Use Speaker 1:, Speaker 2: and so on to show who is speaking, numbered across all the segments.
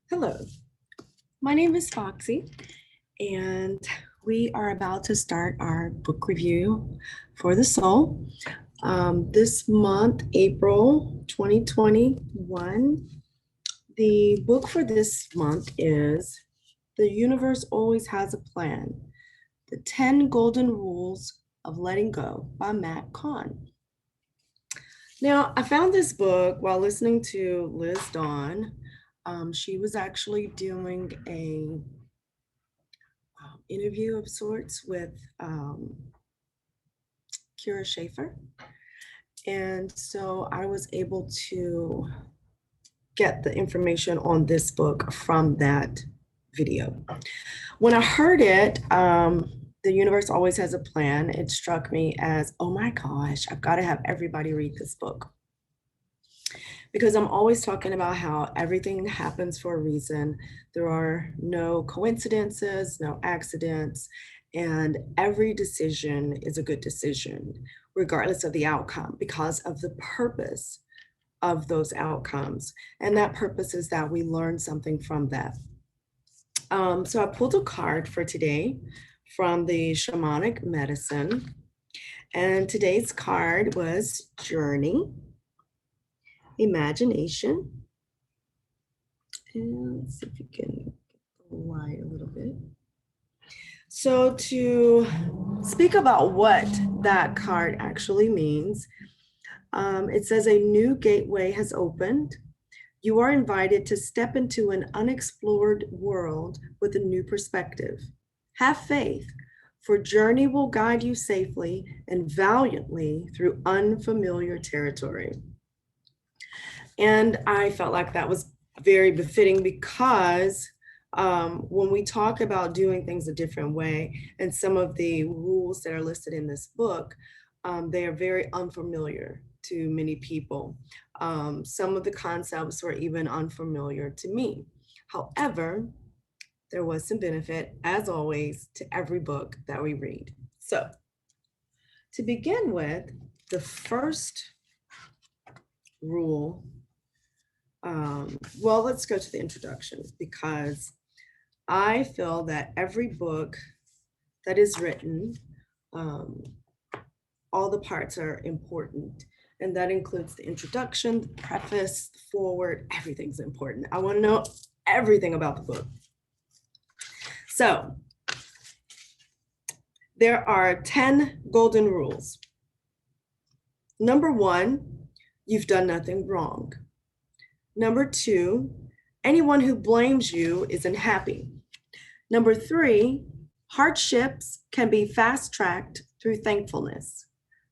Speaker 1: Hello, my name is Foxy, and we are about to start our book review for the soul. This month, April 2021, the book for this month is The Universe Always Has a Plan, The 10 Golden Rules of Letting Go by Kahn. Now, I found this book while listening to Liz Dawn. She was actually doing a interview of sorts with Kira Schaefer. And so I was able to get the information on this book from that video. When I heard it, The Universe Always Has a Plan, it struck me as, oh my gosh, I've got to have everybody read this book. Because I'm always talking about how everything happens for a reason. There are no coincidences, no accidents, and every decision is a good decision, regardless of the outcome, because of the purpose of those outcomes. And that purpose is that we learn something from that. So I pulled a card for today from the shamanic medicine. And today's card was Journey, Imagination. And let's see if you can get the light a little bit. So to speak about what that card actually means, it says a new gateway has opened. You are invited to step into an unexplored world with a new perspective. Have faith, for journey will guide you safely and valiantly through unfamiliar territory. And I felt like that was very befitting because when we talk about doing things a different way, and some of the rules that are listed in this book, they are very unfamiliar to many people. Some of the concepts were even unfamiliar to me. However, there was some benefit, as always, to every book that we read. So to begin with, the first rule, well, let's go to the introduction, because I feel that every book that is written, all the parts are important. And that includes the introduction, the preface, the foreword, everything's important. I want to know everything about the book. So there are 10 golden rules. Number 1, you've done nothing wrong. Number 2, anyone who blames you isn't happy. Number 3, hardships can be fast-tracked through thankfulness.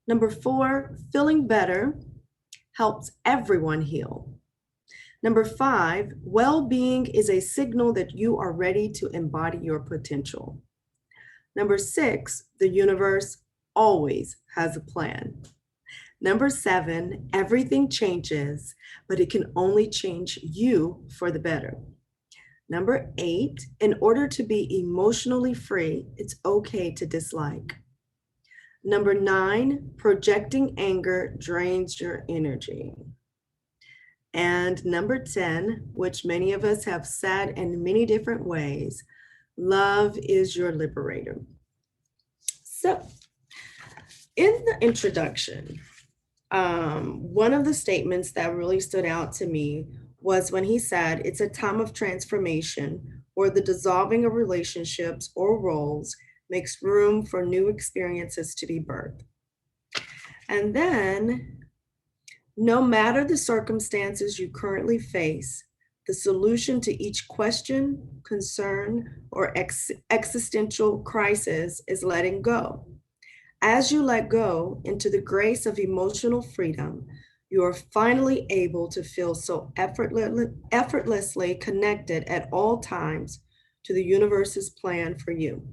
Speaker 1: Number 4, feeling better helps everyone heal. Number 5, well-being is a signal that you are ready to embody your potential. Number 6, the universe always has a plan. Number 7, everything changes, but it can only change you for the better. Number 8, in order to be emotionally free, it's okay to dislike. Number 9, projecting anger drains your energy. And number 10, which many of us have said in many different ways, love is your liberator. So in the introduction, one of the statements that really stood out to me was when he said, it's a time of transformation or the dissolving of relationships or roles makes room for new experiences to be birthed. And then, no matter the circumstances you currently face, the solution to each question, concern, or existential crisis is letting go. As you let go into the grace of emotional freedom, you are finally able to feel so effortlessly connected at all times to the universe's plan for you.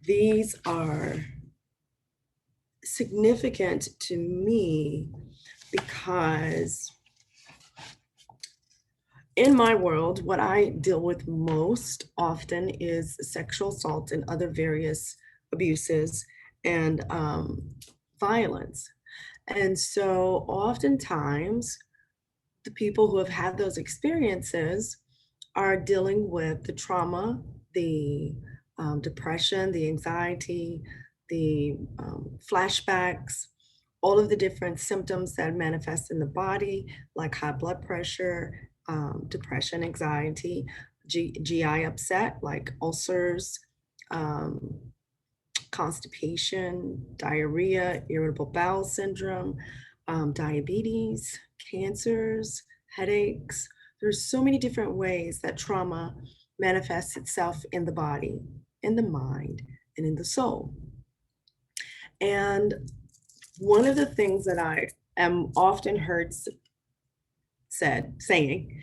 Speaker 1: These are significant to me because in my world, what I deal with most often is sexual assault and other various abuses and violence. And so oftentimes the people who have had those experiences are dealing with the trauma, the depression, the anxiety, the flashbacks, all of the different symptoms that manifest in the body, like high blood pressure, depression, anxiety, GI upset, like ulcers, um, constipation, diarrhea, irritable bowel syndrome, diabetes, cancers, headaches. There's so many different ways that trauma manifests itself in the body, in the mind, and in the soul. And one of the things that I am often heard saying,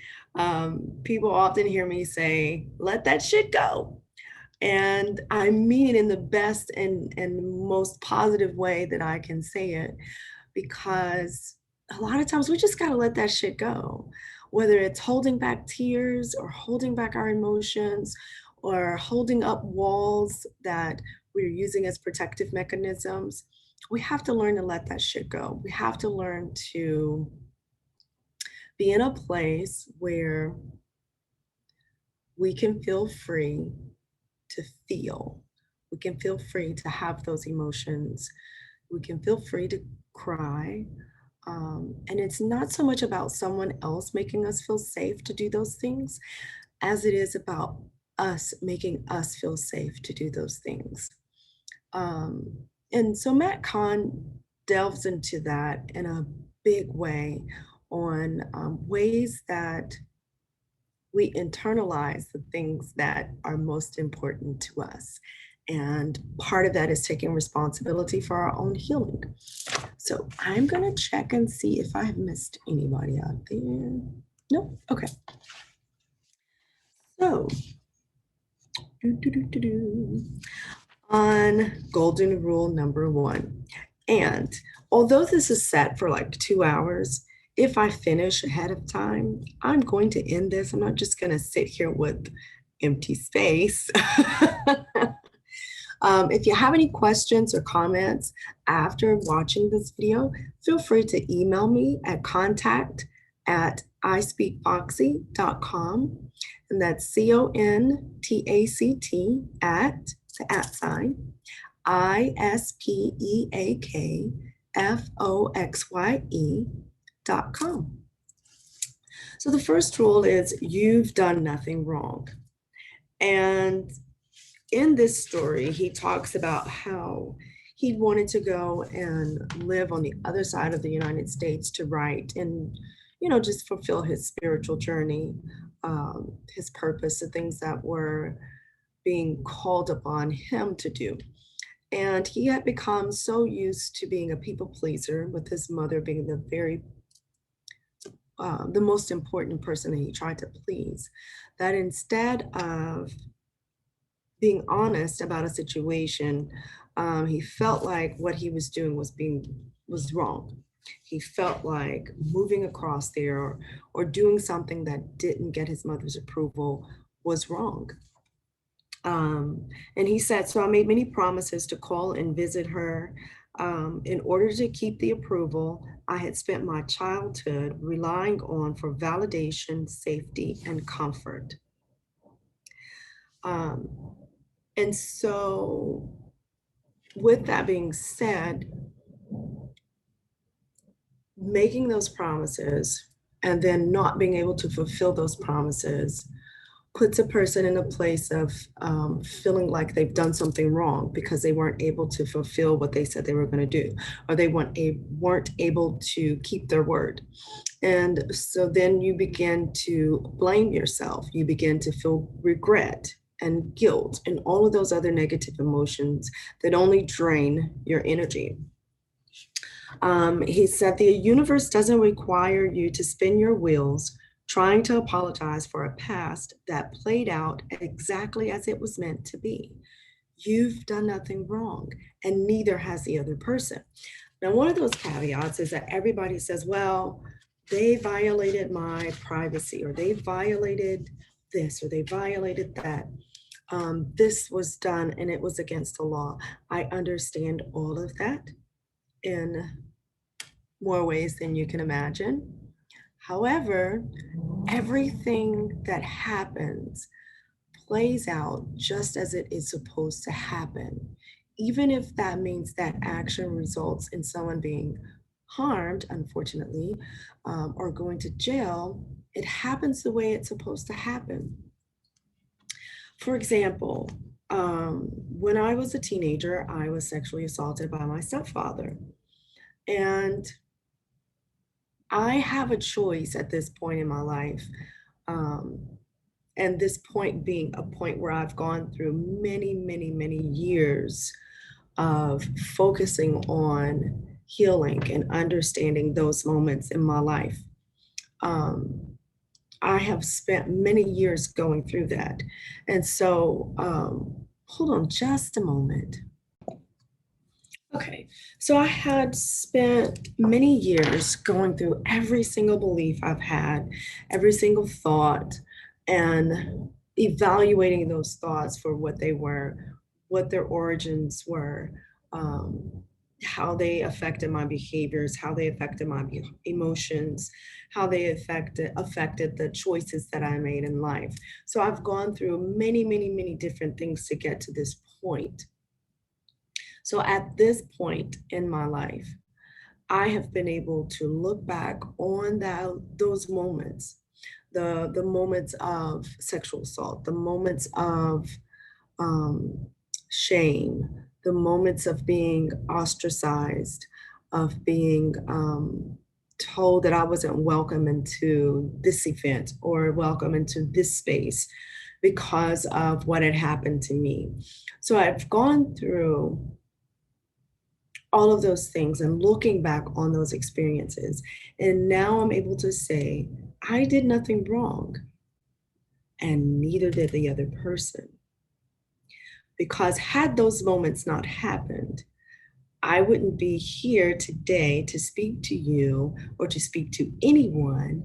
Speaker 1: people often hear me say, let that shit go. And I mean it in the best and most positive way that I can say it, because a lot of times we just got to let that shit go. Whether it's holding back tears or holding back our emotions or holding up walls that we're using as protective mechanisms, we have to learn to let that shit go. We have to learn to be in a place where we can feel free to feel. We can feel free to have those emotions. We can feel free to cry. And it's not so much about someone else making us feel safe to do those things as it is about us making us feel safe to do those things. Um, and so Matt Kahn delves into that in a big way on ways that we internalize the things that are most important to us. And part of that is taking responsibility for our own healing. So I'm going to check and see if I have missed anybody out there. No? Okay. So, on golden rule number 1. And although this is set for like 2 hours, if I finish ahead of time, I'm going to end this. I'm not just going to sit here with empty space. If you have any questions or comments after watching this video, feel free to email me at contact@ispeakfoxy.com. And that's CONTACT at the ISPEAKFOXYE.com. So the first rule is you've done nothing wrong. And in this story, he talks about how he wanted to go and live on the other side of the United States to write and, just fulfill his spiritual journey, his purpose, the things that were being called upon him to do. And he had become so used to being a people pleaser, with his mother being the most important person that he tried to please, that instead of being honest about a situation, he felt like what he was doing was wrong. He felt like moving across there or doing something that didn't get his mother's approval was wrong. And he said, so I made many promises to call and visit her. In order to keep the approval I had spent my childhood relying on for validation, safety, and comfort. And so with that being said, making those promises and then not being able to fulfill those promises puts a person in a place of feeling like they've done something wrong because they weren't able to fulfill what they said they were going to do, or they weren't able to keep their word. And so then you begin to blame yourself. You begin to feel regret and guilt and all of those other negative emotions that only drain your energy. He said, the universe doesn't require you to spin your wheels trying to apologize for a past that played out exactly as it was meant to be. You've done nothing wrong, and neither has the other person. Now, one of those caveats is that everybody says, well, they violated my privacy, or they violated this, or they violated that. This was done and it was against the law. I understand all of that in more ways than you can imagine. However, everything that happens plays out just as it is supposed to happen. Even if that means that action results in someone being harmed, unfortunately, or going to jail, it happens the way it's supposed to happen. For example, when I was a teenager, I was sexually assaulted by my stepfather. And I have a choice at this point in my life. Um, and this point being a point where I've gone through many, many, many years of focusing on healing and understanding those moments in my life. Um, I have spent many years going through that. And so, hold on just a moment. Okay, so I had spent many years going through every single belief I've had, every single thought, and evaluating those thoughts for what they were, what their origins were, um, how they affected my behaviors, how they affected my emotions, how they affected the choices that I made in life. So I've gone through many, many, many different things to get to this point. So at this point in my life, I have been able to look back on those moments, the moments of sexual assault, the moments of um, shame, the moments of being ostracized, of being told that I wasn't welcome into this event or welcome into this space because of what had happened to me. So I've gone through all of those things and looking back on those experiences. And now I'm able to say, I did nothing wrong, and neither did the other person. Because had those moments not happened, I wouldn't be here today to speak to you or to speak to anyone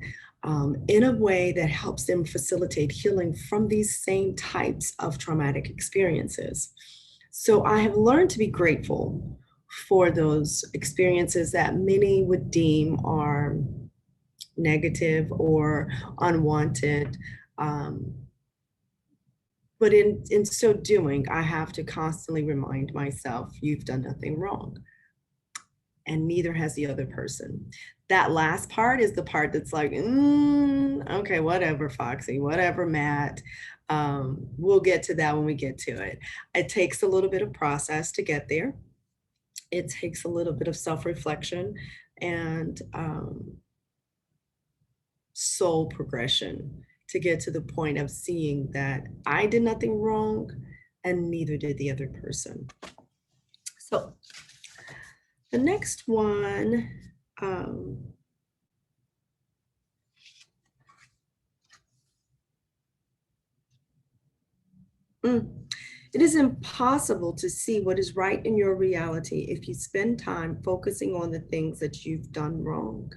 Speaker 1: in a way that helps them facilitate healing from these same types of traumatic experiences. So I have learned to be grateful for those experiences that many would deem are negative or unwanted. Um, but in so doing, I have to constantly remind myself, you've done nothing wrong, and neither has the other person. That last part is the part that's like, okay, whatever, Foxy, whatever, Matt. We'll get to that when we get to it. It takes a little bit of process to get there. It takes a little bit of self-reflection and soul progression to get to the point of seeing that I did nothing wrong and neither did the other person. So the next one, it is impossible to see what is right in your reality if you spend time focusing on the things that you've done wrong.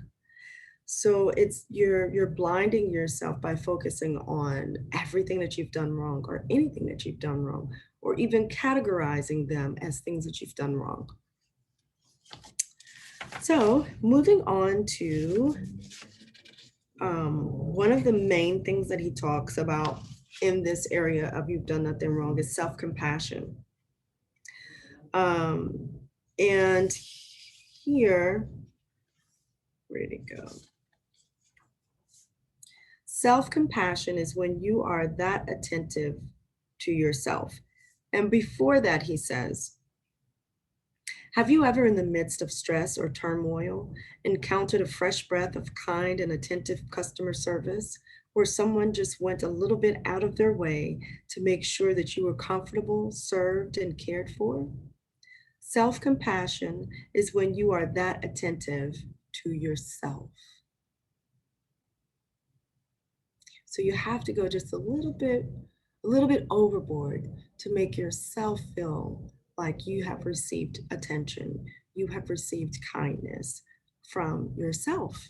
Speaker 1: So it's you're blinding yourself by focusing on everything that you've done wrong or anything that you've done wrong, or even categorizing them as things that you've done wrong. So moving on to one of the main things that he talks about in this area of you've done nothing wrong is self-compassion. And here, where'd it go? Self-compassion is when you are that attentive to yourself. And before that, he says, have you ever in the midst of stress or turmoil encountered a fresh breath of kind and attentive customer service where someone just went a little bit out of their way to make sure that you were comfortable, served, and cared for? Self-compassion is when you are that attentive to yourself. So you have to go just a little bit overboard to make yourself feel like you have received attention, you have received kindness from yourself.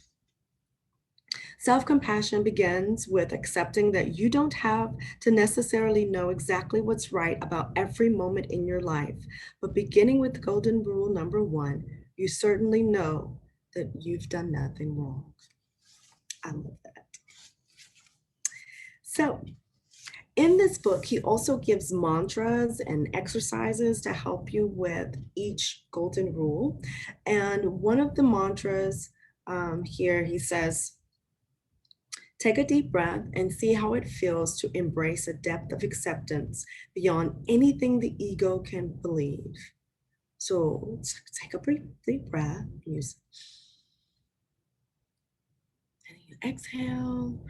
Speaker 1: Self-compassion begins with accepting that you don't have to necessarily know exactly what's right about every moment in your life, but beginning with golden rule number 1, you certainly know that you've done nothing wrong. I love that. So in this book, he also gives mantras and exercises to help you with each golden rule. And one of the mantras here, he says, take a deep breath and see how it feels to embrace a depth of acceptance beyond anything the ego can believe. So take a deep breath, use, and you exhale.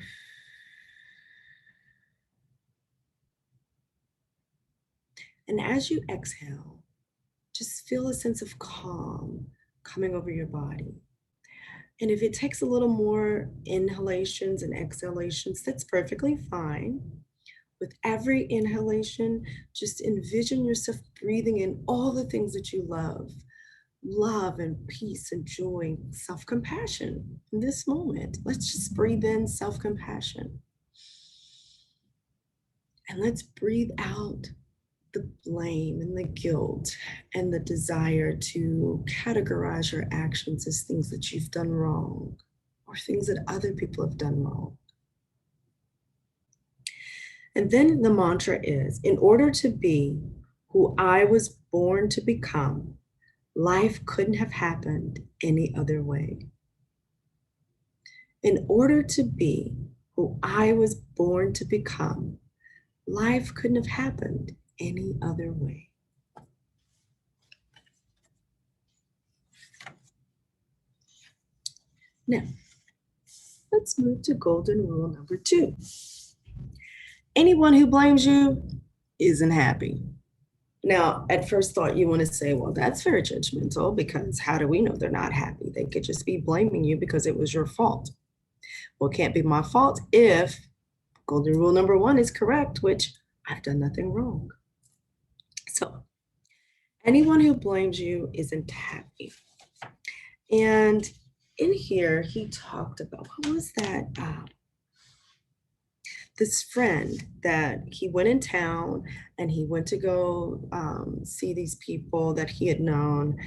Speaker 1: And as you exhale, just feel a sense of calm coming over your body. And if it takes a little more inhalations and exhalations, that's perfectly fine. With every inhalation, just envision yourself breathing in all the things that you love and peace and joy, self-compassion in this moment. Let's just breathe in self-compassion. And let's breathe out the blame and the guilt and the desire to categorize your actions as things that you've done wrong or things that other people have done wrong. And then the mantra is, in order to be who I was born to become, life couldn't have happened any other way. In order to be who I was born to become, life couldn't have happened any other way. Now, let's move to golden rule number 2. Anyone who blames you isn't happy. Now, at first thought, you want to say, well, that's very judgmental because how do we know they're not happy? They could just be blaming you because it was your fault. Well, it can't be my fault if golden rule number 1 is correct, which I've done nothing wrong. So anyone who blames you isn't happy. And in here, he talked about, what was that? This friend that he went in town and he went to go see these people that he had known.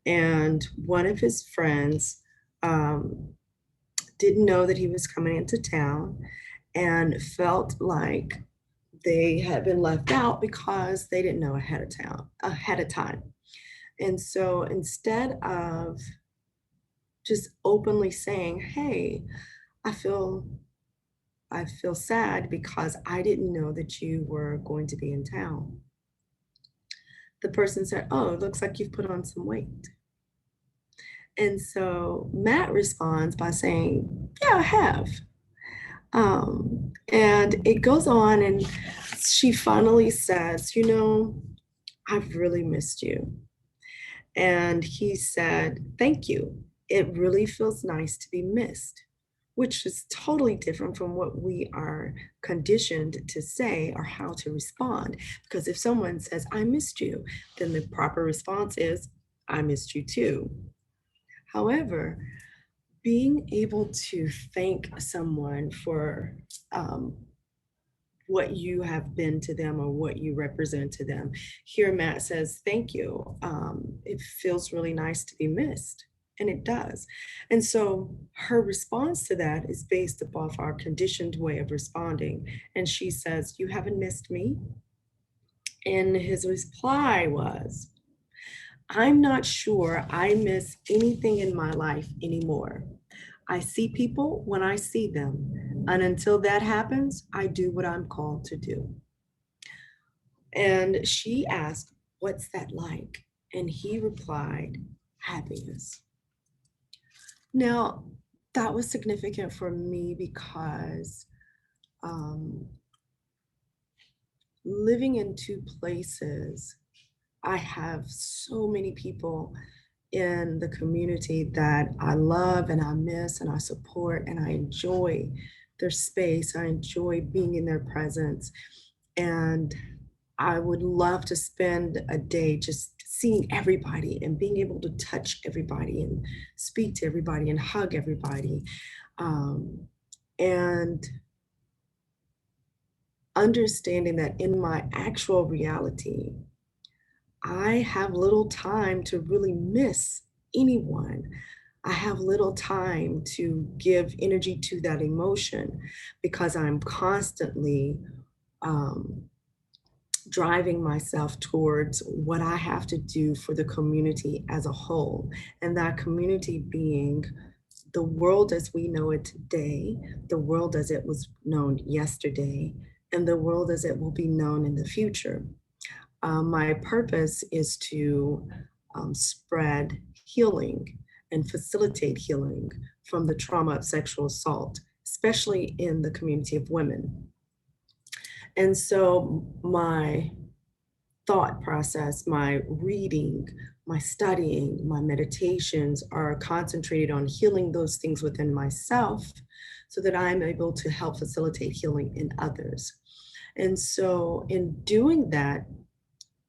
Speaker 1: And one of his friends didn't know that he was coming into town and felt like they had been left out because they didn't know ahead of time. And so instead of just openly saying, hey, I feel sad because I didn't know that you were going to be in town. The person said, oh, it looks like you've put on some weight. And so Matt responds by saying, yeah, I have. And it goes on, and she finally says, I've really missed you. And he said, thank you. It really feels nice to be missed, which is totally different from what we are conditioned to say or how to respond. Because if someone says, I missed you, then the proper response is, I missed you too. However, being able to thank someone for what you have been to them or what you represent to them. Here, Matt says, thank you. It feels really nice to be missed. And it does. And so her response to that is based upon our conditioned way of responding. And she says, you haven't missed me? And his reply was, I'm not sure I miss anything in my life anymore. I see people when I see them. And until that happens, I do what I'm called to do. And she asked, what's that like? And he replied, happiness. Now, that was significant for me because living in 2 places, I have so many people in the community that I love and I miss and I support and I enjoy their space. I enjoy being in their presence. And I would love to spend a day just seeing everybody and being able to touch everybody and speak to everybody and hug everybody. And understanding that in my actual reality, I have little time to really miss anyone. I have little time to give energy to that emotion because I'm constantly um, driving myself towards what I have to do for the community as a whole. And that community being the world as we know it today, the world as it was known yesterday, and the world as it will be known in the future. My purpose is to spread healing and facilitate healing from the trauma of sexual assault, especially in the community of women. And so my thought process, my reading, my studying, my meditations are concentrated on healing those things within myself so that I'm able to help facilitate healing in others. And so, in doing that,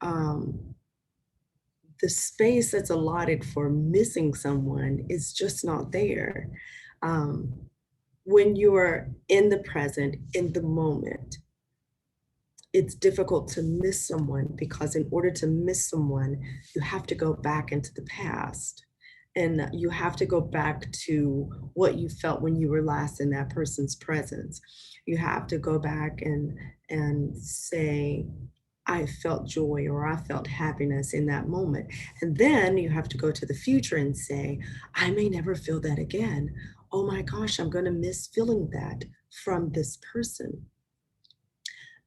Speaker 1: um, the space that's allotted for missing someone is just not there. Um, when you're in the present, in the moment, it's difficult to miss someone because in order to miss someone, you have to go back into the past and you have to go back to what you felt when you were last in that person's presence. You have to go back and say, I felt joy or I felt happiness in that moment. And then you have to go to the future and say, I may never feel that again. Oh my gosh, I'm going to miss feeling that from this person.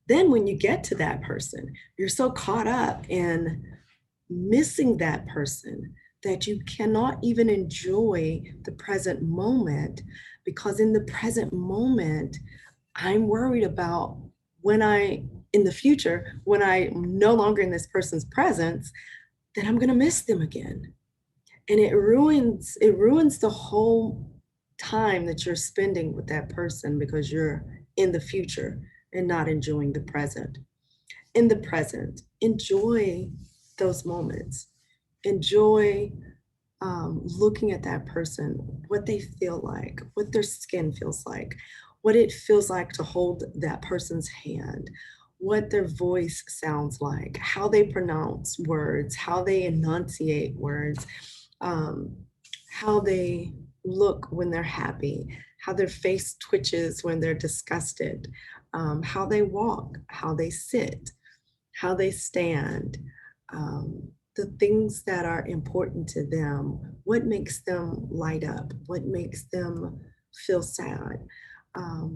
Speaker 1: Then when you get to that person, you're so caught up in missing that person that you cannot even enjoy the present moment because in the present moment, I'm worried about in the future, when I'm no longer in this person's presence, that I'm going to miss them again. And it ruins the whole time that you're spending with that person because you're in the future and not enjoying the present. In the present, enjoy those moments. Enjoy looking at that person, what they feel like, what their skin feels like, what it feels like to hold that person's hand, what their voice sounds like, how they pronounce words, how they enunciate words, um, how they look when they're happy, how their face twitches when they're disgusted, how they walk, how they sit, how they stand, the things that are important to them, what makes them light up, what makes them feel sad.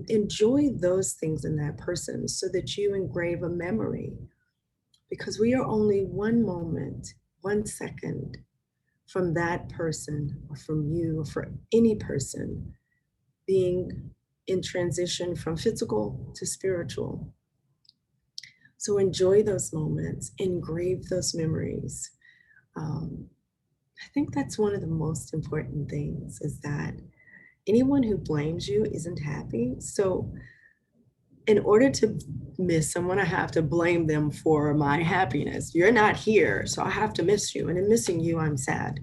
Speaker 1: Enjoy those things in that person so that you engrave a memory because we are only one moment, 1 second from that person or from you or for any person being in transition from physical to spiritual. So enjoy those moments, engrave those memories. Um, I think that's one of the most important things is that anyone who blames you isn't happy. So in order to miss someone, I have to blame them for my happiness. You're not here, so I have to miss you. And in missing you, I'm sad.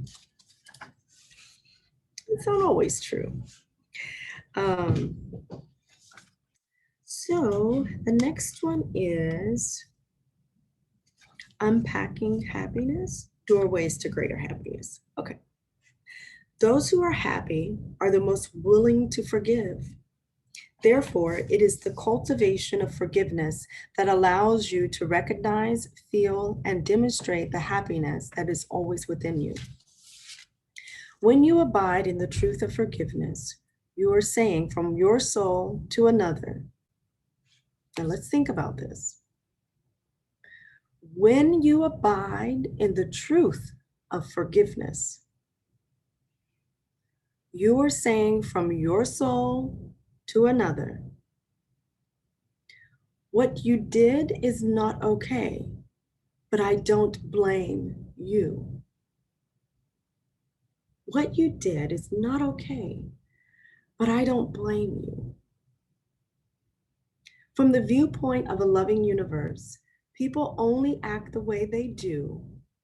Speaker 1: It's not always true. Um, so the next one is unpacking happiness, doorways to greater happiness. Okay. Those who are happy are the most willing to forgive. Therefore, it is the cultivation of forgiveness that allows you to recognize, feel, and demonstrate the happiness that is always within you. When you abide in the truth of forgiveness, you are saying from your soul to another. And let's think about this. When you abide in the truth of forgiveness, you are saying from your soul to another, what you did is not okay, but I don't blame you. What you did is not okay, but I don't blame you. From the viewpoint of a loving universe, people only act the way they do,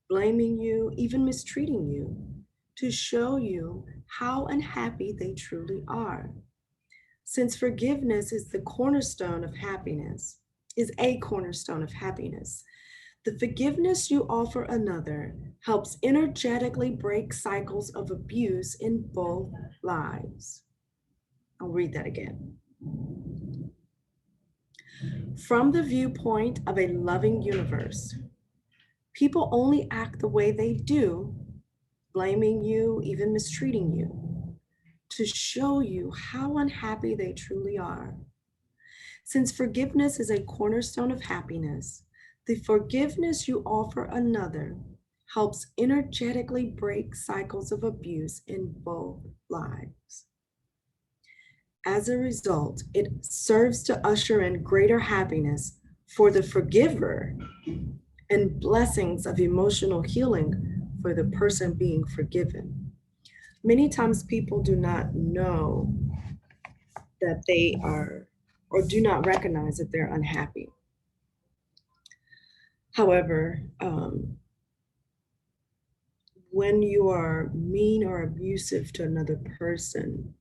Speaker 1: blaming you, even mistreating you, to show you how unhappy they truly are. Since forgiveness is the cornerstone of happiness, is a cornerstone of happiness, The forgiveness you offer another helps energetically break cycles of abuse in both lives. I'll read that again. From the viewpoint of a loving universe, people only act the way they do, blaming you, even mistreating you, to show you how unhappy they truly are. Since forgiveness is a cornerstone of happiness, the forgiveness you offer another helps energetically break cycles of abuse in both lives. As a result, it serves to usher in greater happiness for the forgiver and blessings of emotional healing for the person being forgiven. Many times people do not know that they are, or do not recognize that they're unhappy. However, when you are mean or abusive to another person,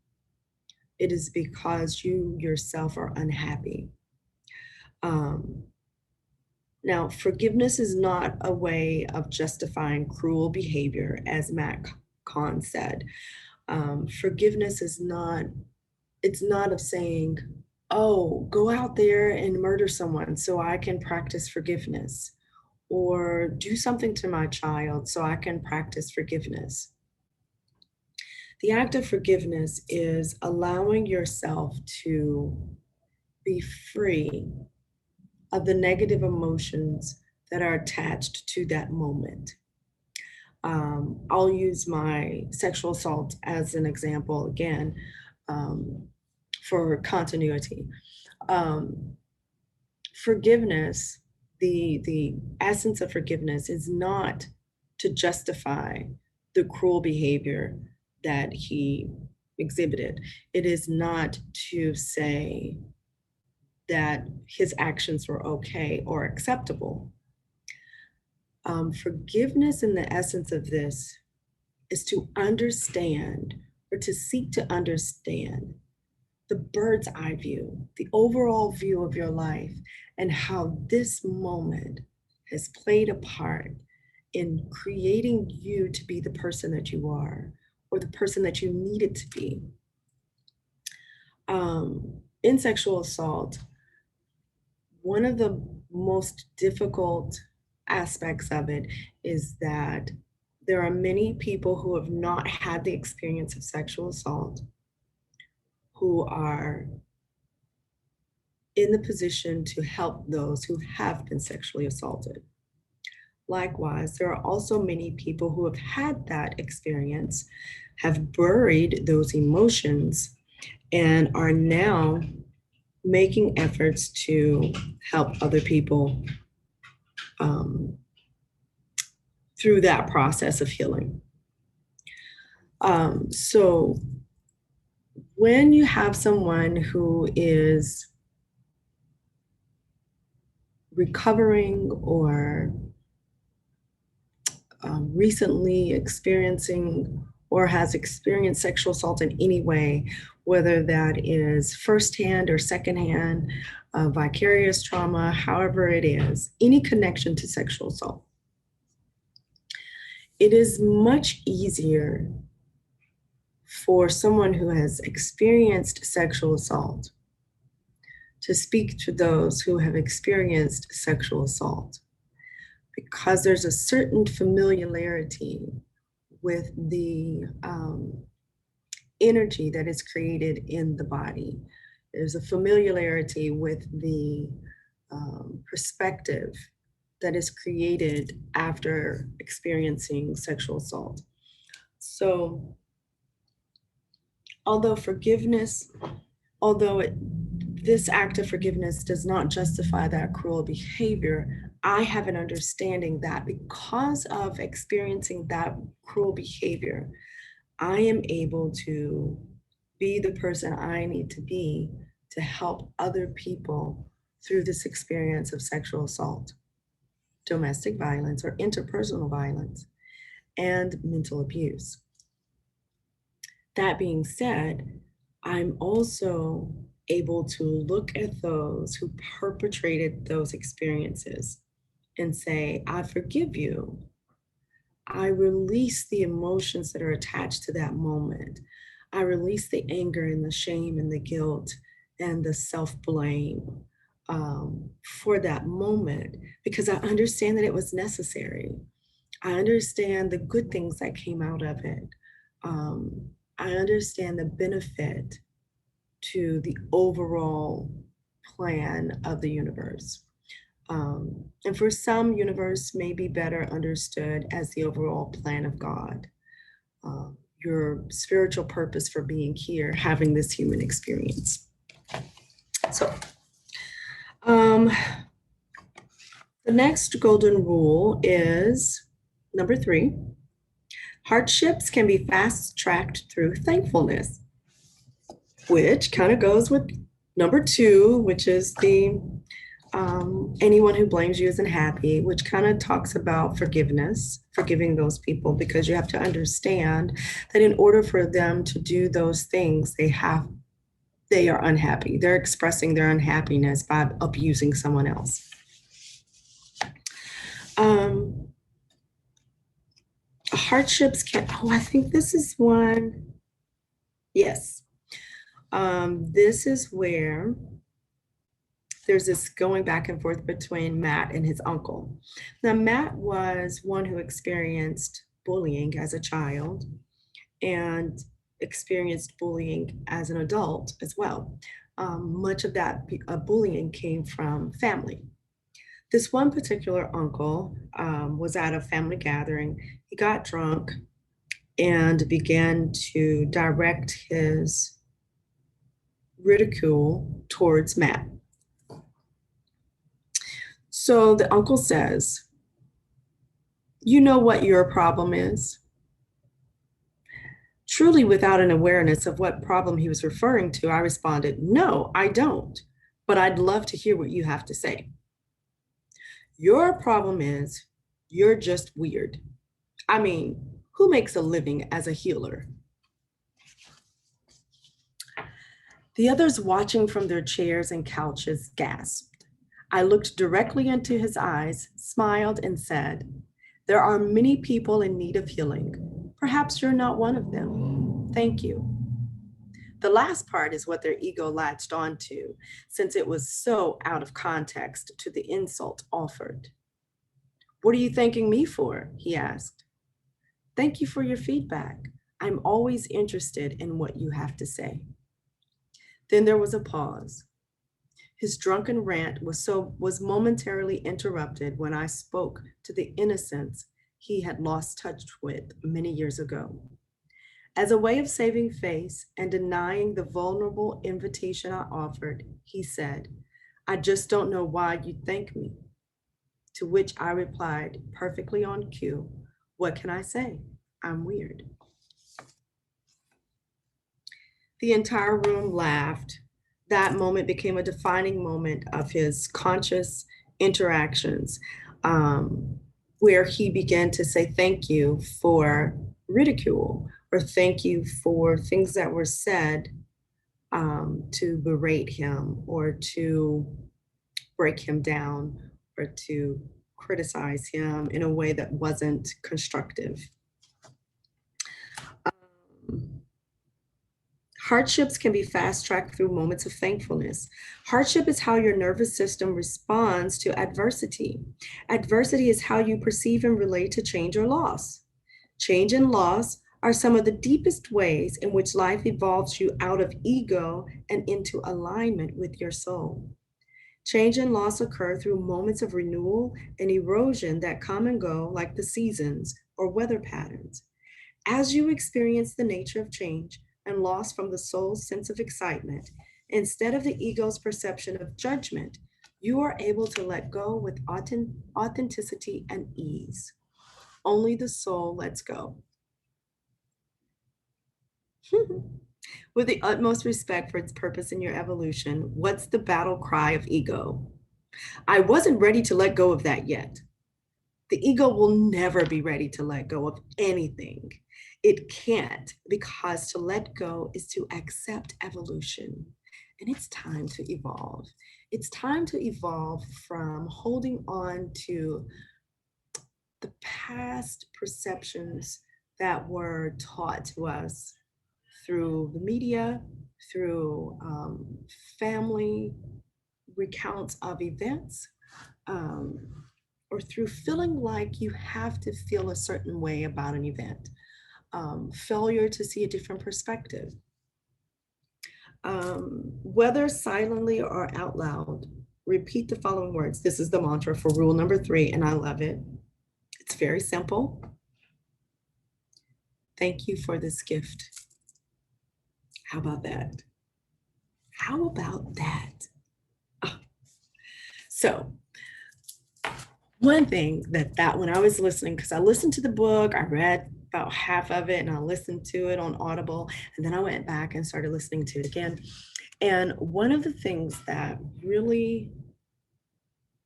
Speaker 1: it is because you yourself are unhappy. Now, forgiveness is not a way of justifying cruel behavior, as Kahn said. Forgiveness is not, it's not of saying, oh, go out there and murder someone so I can practice forgiveness, or do something to my child so I can practice forgiveness. The act of forgiveness is allowing yourself to be free of the negative emotions that are attached to that moment. I'll use my sexual assault as an example again, for continuity. Forgiveness, the essence of forgiveness is not to justify the cruel behavior that he exhibited. It is not to say that his actions were okay or acceptable. Forgiveness in the essence of this is to understand, or to seek to understand, the bird's eye view, the overall view of your life, and how this moment has played a part in creating you to be the person that you are, or the person that you needed to be. In sexual assault, one of the most difficult aspects of it is that there are many people who have not had the experience of sexual assault who are in the position to help those who have been sexually assaulted. Likewise, there are also many people who have had that experience, have buried those emotions, and are now making efforts to help other people through that process of healing. So when you have someone who is recovering or recently experiencing or has experienced sexual assault in any way, whether that is firsthand or secondhand, vicarious trauma, however it is, any connection to sexual assault, it is much easier for someone who has experienced sexual assault to speak to those who have experienced sexual assault, because there's a certain familiarity with the energy that is created in the body. There's a familiarity with the perspective that is created after experiencing sexual assault. So, although this act of forgiveness does not justify that cruel behavior, I have an understanding that because of experiencing that cruel behavior, I am able to be the person I need to be to help other people through this experience of sexual assault, domestic violence, or interpersonal violence, and mental abuse. That being said, I'm also able to look at those who perpetrated those experiences and say, I forgive you. I release the emotions that are attached to that moment. I release the anger and the shame and the guilt and the self blame for that moment because I understand that it was necessary. I understand the good things that came out of it. Um, I understand the benefit to the overall plan of the universe. And for some, universe may be better understood as the overall plan of God, your spiritual purpose for being here, having this human experience. So, um, the next golden rule is number 3. Hardships can be fast tracked through thankfulness, which kind of goes with number 2, which is the anyone who blames you isn't happy, which kind of talks about forgiveness, forgiving those people, because you have to understand that in order for them to do those things, they are unhappy. They're expressing their unhappiness by abusing someone else. Hardships can, I think this is one. Yes. This is where there's this going back and forth between Matt and his uncle. Now, Matt was one who experienced bullying as a child and experienced bullying as an adult as well. Much of that bullying came from family. This one particular uncle was at a family gathering. He got drunk and began to direct his ridicule towards Matt. So the uncle says, you know what your problem is? Truly without an awareness of what problem he was referring to, I responded, no, I don't, but I'd love to hear what you have to say. Your problem is you're just weird. I mean, who makes a living as a healer? The others watching from their chairs and couches gasped. I looked directly into his eyes, smiled, and said, there are many people in need of healing. Perhaps you're not one of them. Thank you. The last part is what their ego latched onto, since it was so out of context to the insult offered. What are you thanking me for? He asked. Thank you for your feedback. I'm always interested in what you have to say. Then there was a pause. His drunken rant was momentarily interrupted when I spoke to the innocence he had lost touch with many years ago. As a way of saving face and denying the vulnerable invitation I offered, he said, I just don't know why you thank me. To which I replied, perfectly on cue, what can I say? I'm weird. The entire room laughed. That moment became a defining moment of his conscious interactions, where he began to say thank you for ridicule or thank you for things that were said to berate him or to break him down or to criticize him in a way that wasn't constructive. Hardships can be fast-tracked through moments of thankfulness. Hardship is how your nervous system responds to adversity. Adversity is how you perceive and relate to change or loss. Change and loss are some of the deepest ways in which life evolves you out of ego and into alignment with your soul. Change and loss occur through moments of renewal and erosion that come and go like the seasons or weather patterns. As you experience the nature of change and loss from the soul's sense of excitement, instead of the ego's perception of judgment, you are able to let go with authenticity and ease. Only the soul lets go. With the utmost respect for its purpose in your evolution, what's the battle cry of ego? I wasn't ready to let go of that yet. The ego will never be ready to let go of anything. It can't, because to let go is to accept evolution. and it's time to evolve. It's time to evolve from holding on to the past perceptions that were taught to us through the media, through family recounts of events, um, or through feeling like you have to feel a certain way about an event, failure to see a different perspective. Whether silently or out loud, repeat the following words. This is the mantra for rule number 3, and I love it. It's very simple. Thank you for this gift. How about that? How about that? Oh. So, one thing that when I was listening, because I listened to the book, I read about half of it and I listened to it on Audible, and then I went back and started listening to it again. And one of the things that really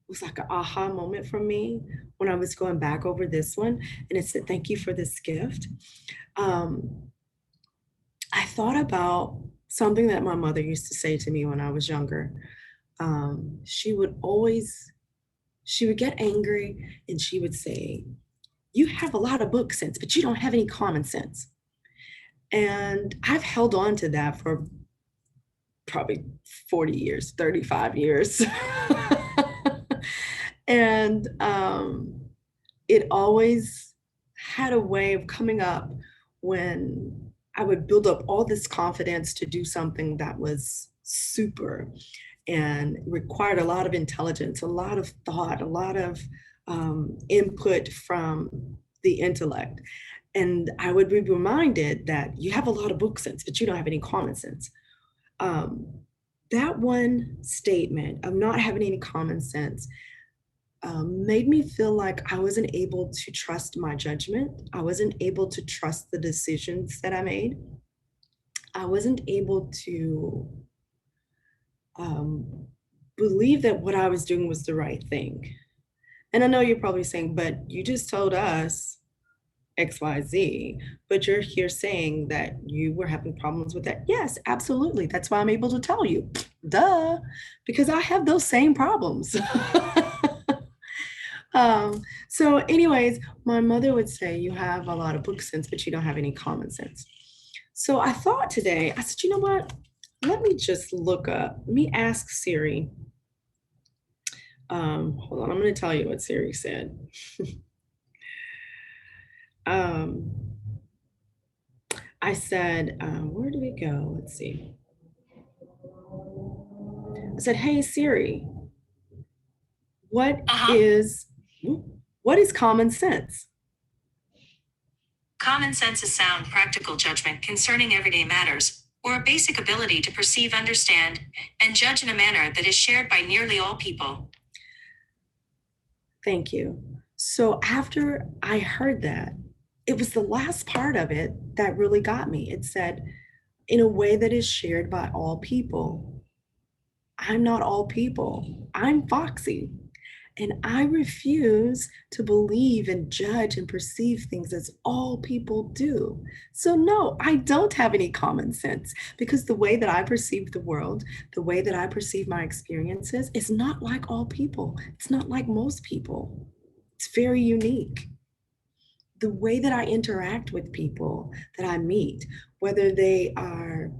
Speaker 1: was like an aha moment for me when I was going back over this one, and it said, thank you for this gift. I thought about something that my mother used to say to me when I was younger. She would get angry and she would say, you have a lot of book sense, but you don't have any common sense. And I've held on to that for probably 40 years, 35 years. And it always had a way of coming up when I would build up all this confidence to do something that was super and required a lot of intelligence, a lot of thought, a lot of input from the intellect. And I would be reminded that you have a lot of book sense, but you don't have any common sense. That one statement of not having any common sense made me feel like I wasn't able to trust my judgment. I wasn't able to trust the decisions that I made. I wasn't able to believe that what I was doing was the right thing. And I know you're probably saying, but you just told us XYZ, but you're here saying that you were having problems with that. Yes, absolutely. That's why I'm able to tell you. Duh, because I have those same problems. So anyways, my mother would say, you have a lot of book sense, but you don't have any common sense. So I thought today, I said, you know what? Let me just look up, let me ask Siri. Hold on, I'm going to tell you what Siri said. I said, where did it go? Let's see. I said, hey, Siri, what is common sense?
Speaker 2: Common sense is sound, practical judgment concerning everyday matters, or a basic ability to perceive, understand, and judge in a manner that is shared by nearly all people.
Speaker 1: Thank you. So after I heard that, it was the last part of it that really got me. It said, in a way that is shared by all people. I'm not all people. I'm Foxy. And I refuse to believe and judge and perceive things as all people do. So, no, I don't have any common sense because the way that I perceive the world, the way that I perceive my experiences is not like all people. It's not like most people. It's very unique. The way that I interact with people that I meet, whether they are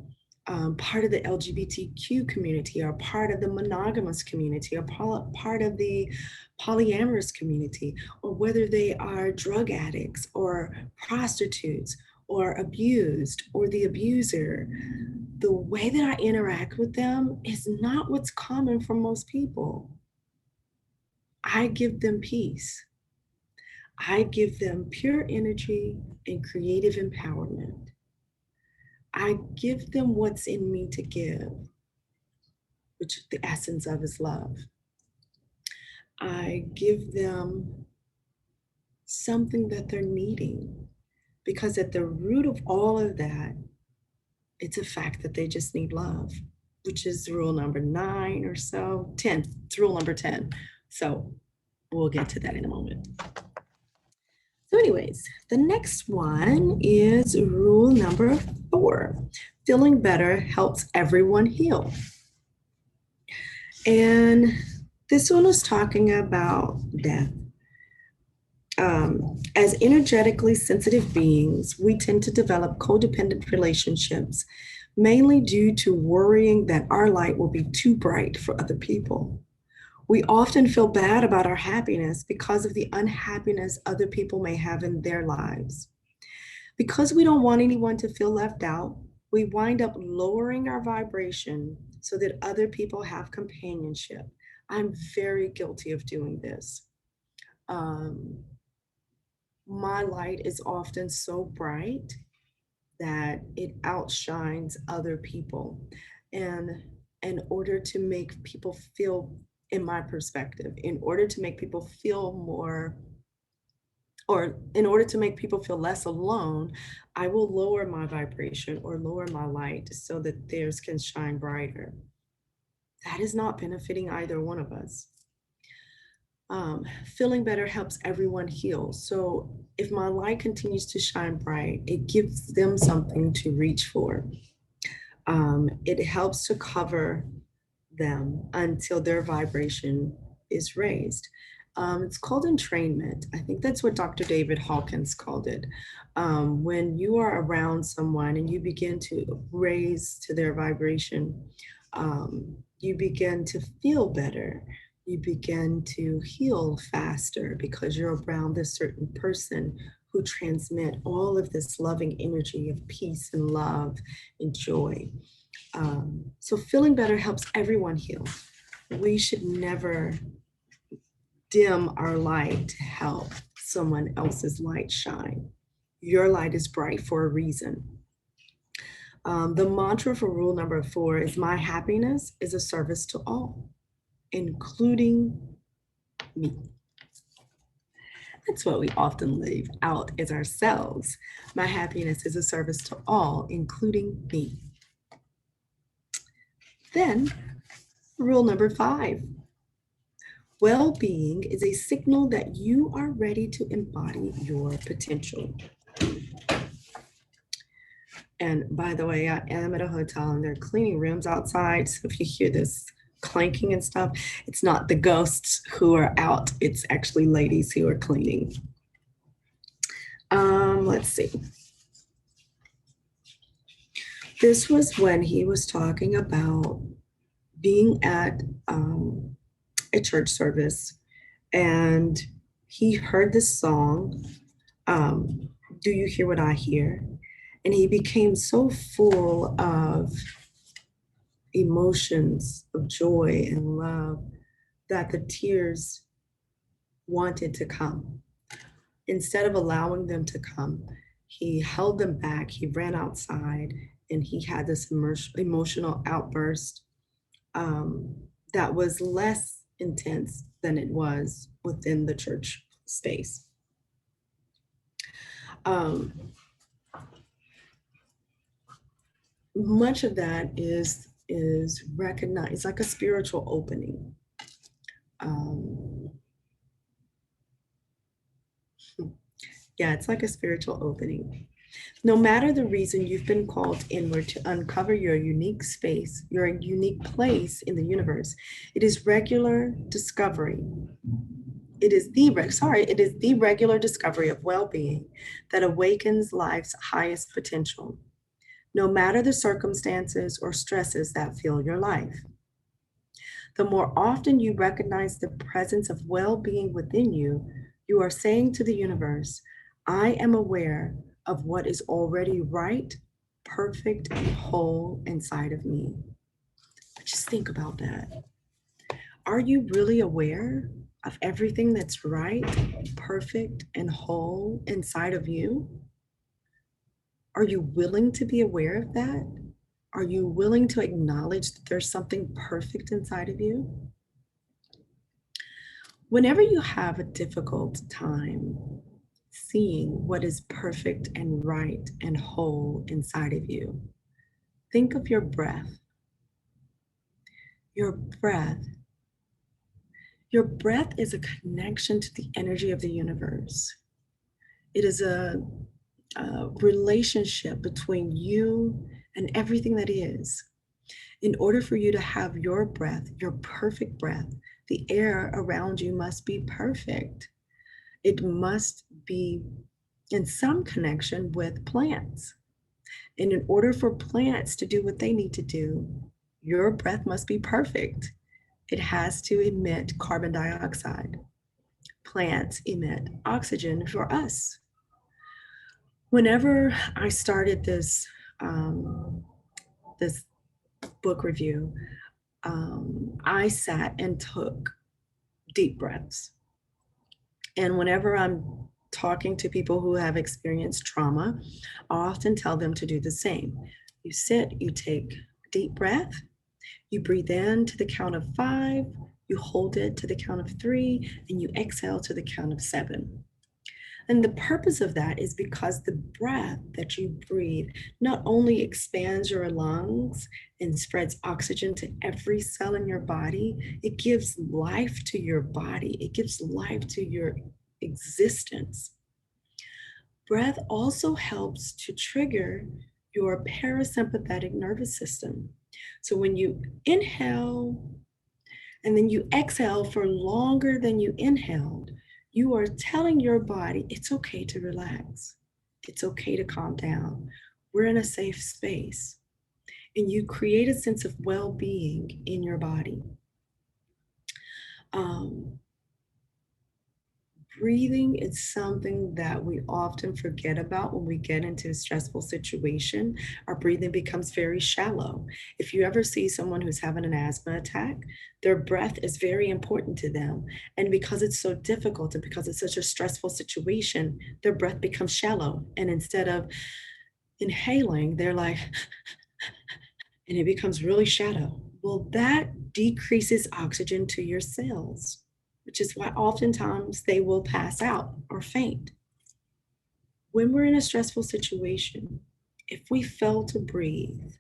Speaker 1: part of the LGBTQ community or part of the monogamous community or part of the polyamorous community, or whether they are drug addicts or prostitutes or abused or the abuser, the way that I interact with them is not what's common for most people. I give them peace. I give them pure energy and creative empowerment. I give them what's in me to give, which the essence of is love. I give them something that they're needing, because at the root of all of that, it's a fact that they just need love, which is rule number 9 or so, 10. It's rule number 10. So we'll get to that in a moment. So anyways, the next one is rule number 4. Feeling better helps everyone heal. And this one is talking about death. As energetically sensitive beings, we tend to develop codependent relationships, mainly due to worrying that our light will be too bright for other people. We often feel bad about our happiness because of the unhappiness other people may have in their lives. Because we don't want anyone to feel left out, we wind up lowering our vibration so that other people have companionship. I'm very guilty of doing this. Um, my light is often so bright that it outshines other people. And in order to make people feel, in my perspective, in order to make people feel more, or in order to make people feel less alone, I will lower my vibration or lower my light so that theirs can shine brighter. That is not benefiting either one of us. Feeling better helps everyone heal. So if my light continues to shine bright, it gives them something to reach for. It helps to cover them until their vibration is raised. It's called entrainment. I think that's what Dr. David Hawkins called it. When you are around someone and you begin to raise to their vibration, you begin to feel better. You begin to heal faster because you're around this certain person who transmit all of this loving energy of peace and love and joy. So feeling better helps everyone heal. We should never dim our light to help someone else's light shine. Your light is bright for a reason. The mantra for rule number 4 is my happiness is a service to all, including me. That's what we often leave out as ourselves. My happiness is a service to all, including me. Then, rule number 5. Well-being is a signal that you are ready to embody your potential. And by the way, I am at a hotel and they're cleaning rooms outside. So if you hear this clanking and stuff, it's not the ghosts who are out, it's actually ladies who are cleaning. Let's see. This was when he was talking about being at a church service and he heard this song, Do You Hear What I Hear? And he became so full of emotions of joy and love that the tears wanted to come. Instead of allowing them to come, he held them back. He ran outside and he had this emotional outburst that was less intense than it was within the church space. Much of that is recognized. It's like a spiritual opening. Yeah, it's like a spiritual opening. No matter the reason, you've been called inward to uncover your unique space, your unique place in the universe. It is regular discovery. It is the regular discovery of well-being that awakens life's highest potential, no matter the circumstances or stresses that fill your life. The more often you recognize the presence of well-being within you, you are saying to the universe, I am aware of what is already right, perfect, and whole inside of me. Just think about that. Are you really aware of everything that's right, perfect, and whole inside of you? Are you willing to be aware of that? Are you willing to acknowledge that there's something perfect inside of you? Whenever you have a difficult time seeing what is perfect and right and whole inside of you, think of your breath. Your breath. Your breath is a connection to the energy of the universe. It is a relationship between you and everything that is. In order for you to have your breath, your perfect breath, the air around you must be perfect. It must be in some connection with plants. And in order for plants to do what they need to do, your breath must be perfect. It has to emit carbon dioxide. Plants emit oxygen for us. Whenever I started this book review, I sat and took deep breaths. And whenever I'm talking to people who have experienced trauma, I often tell them to do the same. You sit, you take a deep breath, you breathe in to the count of 5, you hold it to the count of 3, and you exhale to the count of 7. And the purpose of that is because the breath that you breathe not only expands your lungs and spreads oxygen to every cell in your body, it gives life to your body, it gives life to your existence. Breath also helps to trigger your parasympathetic nervous system. So when you inhale and then you exhale for longer than you inhaled, you are telling your body it's okay to relax. It's okay to calm down. We're in a safe space. And you create a sense of well being in your body. Breathing is something that we often forget about when we get into a stressful situation. Our breathing becomes very shallow. If you ever see someone who's having an asthma attack, their breath is very important to them. And because it's so difficult and because it's such a stressful situation, their breath becomes shallow. And instead of inhaling, they're like, and it becomes really shallow. Well, that decreases oxygen to your cells, which is why oftentimes they will pass out or faint. When we're in a stressful situation, if we fail to breathe,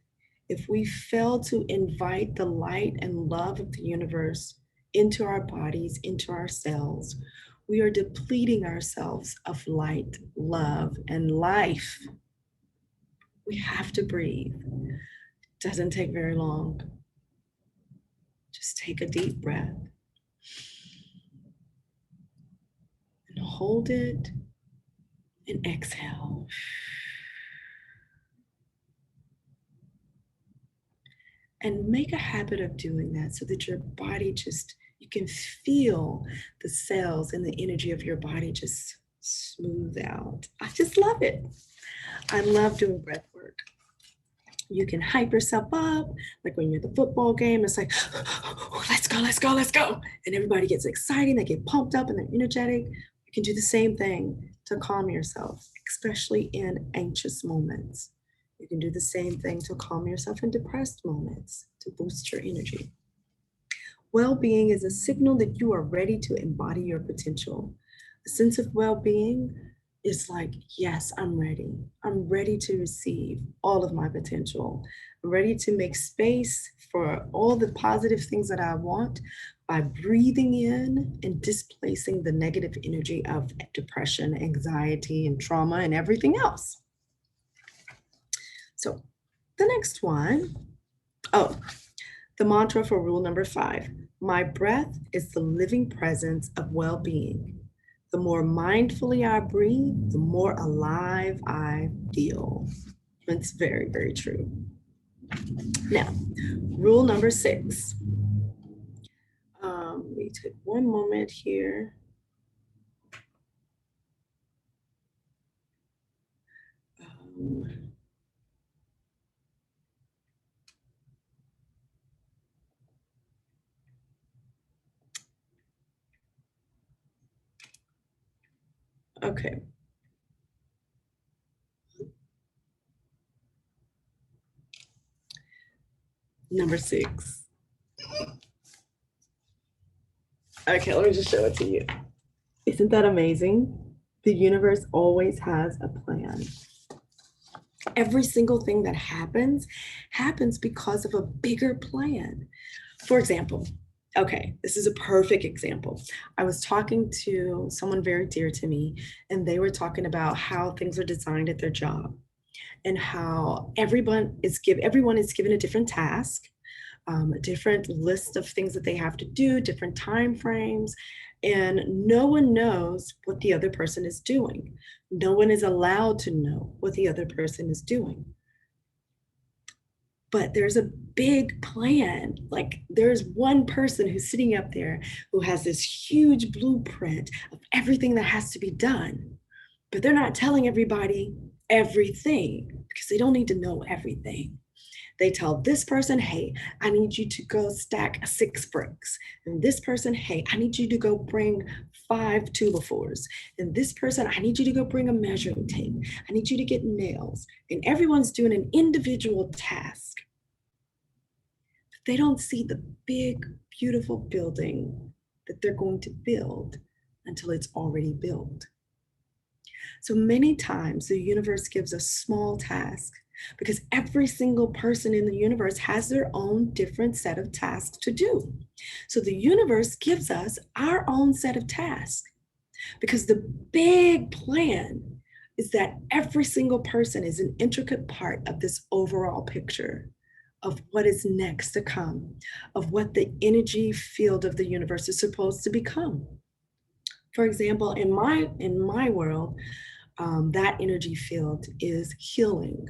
Speaker 1: if we fail to invite the light and love of the universe into our bodies, into our cells, we are depleting ourselves of light, love, and life. We have to breathe. It doesn't take very long. Just take a deep breath and hold it and exhale. And make a habit of doing that so that your body just, you can feel the cells and the energy of your body just smooth out. I just love it. I love doing breath work. You can hype yourself up, like when you're at the football game, it's like, oh, let's go, let's go, let's go. And everybody gets excited, they get pumped up and they're energetic. You can do the same thing to calm yourself, especially in anxious moments. You can do the same thing to calm yourself in depressed moments, to boost your energy. Well-being is a signal that you are ready to embody your potential. A sense of well-being is like, yes, I'm ready. I'm ready to receive all of my potential. I'm ready to make space for all the positive things that I want by breathing in and displacing the negative energy of depression, anxiety, and trauma, and everything else. So the next one, the mantra for rule number 5, my breath is the living presence of well-being. The more mindfully I breathe, the more alive I feel. It's very, very true. Now, rule number 6. Let me take one moment here. Okay. Number 6. Okay, let me just show it to you. Isn't that amazing? The universe always has a plan. Every single thing that happens because of a bigger plan. For example, okay, this is a perfect example. I was talking to someone very dear to me, and they were talking about how things are designed at their job. and how everyone is given a different task, a different list of things that they have to do, different time frames, and no one knows what the other person is doing. No one is allowed to know what the other person is doing. But there's a big plan. Like there's one person who's sitting up there who has this huge blueprint of everything that has to be done. But they're not telling everybody everything because they don't need to know everything. They tell this person, hey, I need you to go stack 6 bricks. And this person, hey, I need you to go bring 5 2x4s. And this person, I need you to go bring a measuring tape. I need you to get nails. And everyone's doing an individual task. They don't see the big, beautiful building that they're going to build until it's already built. So many times the universe gives us small tasks because every single person in the universe has their own different set of tasks to do. So the universe gives us our own set of tasks because the big plan is that every single person is an intricate part of this overall picture of what is next to come, of what the energy field of the universe is supposed to become. For example, in my world, that energy field is healing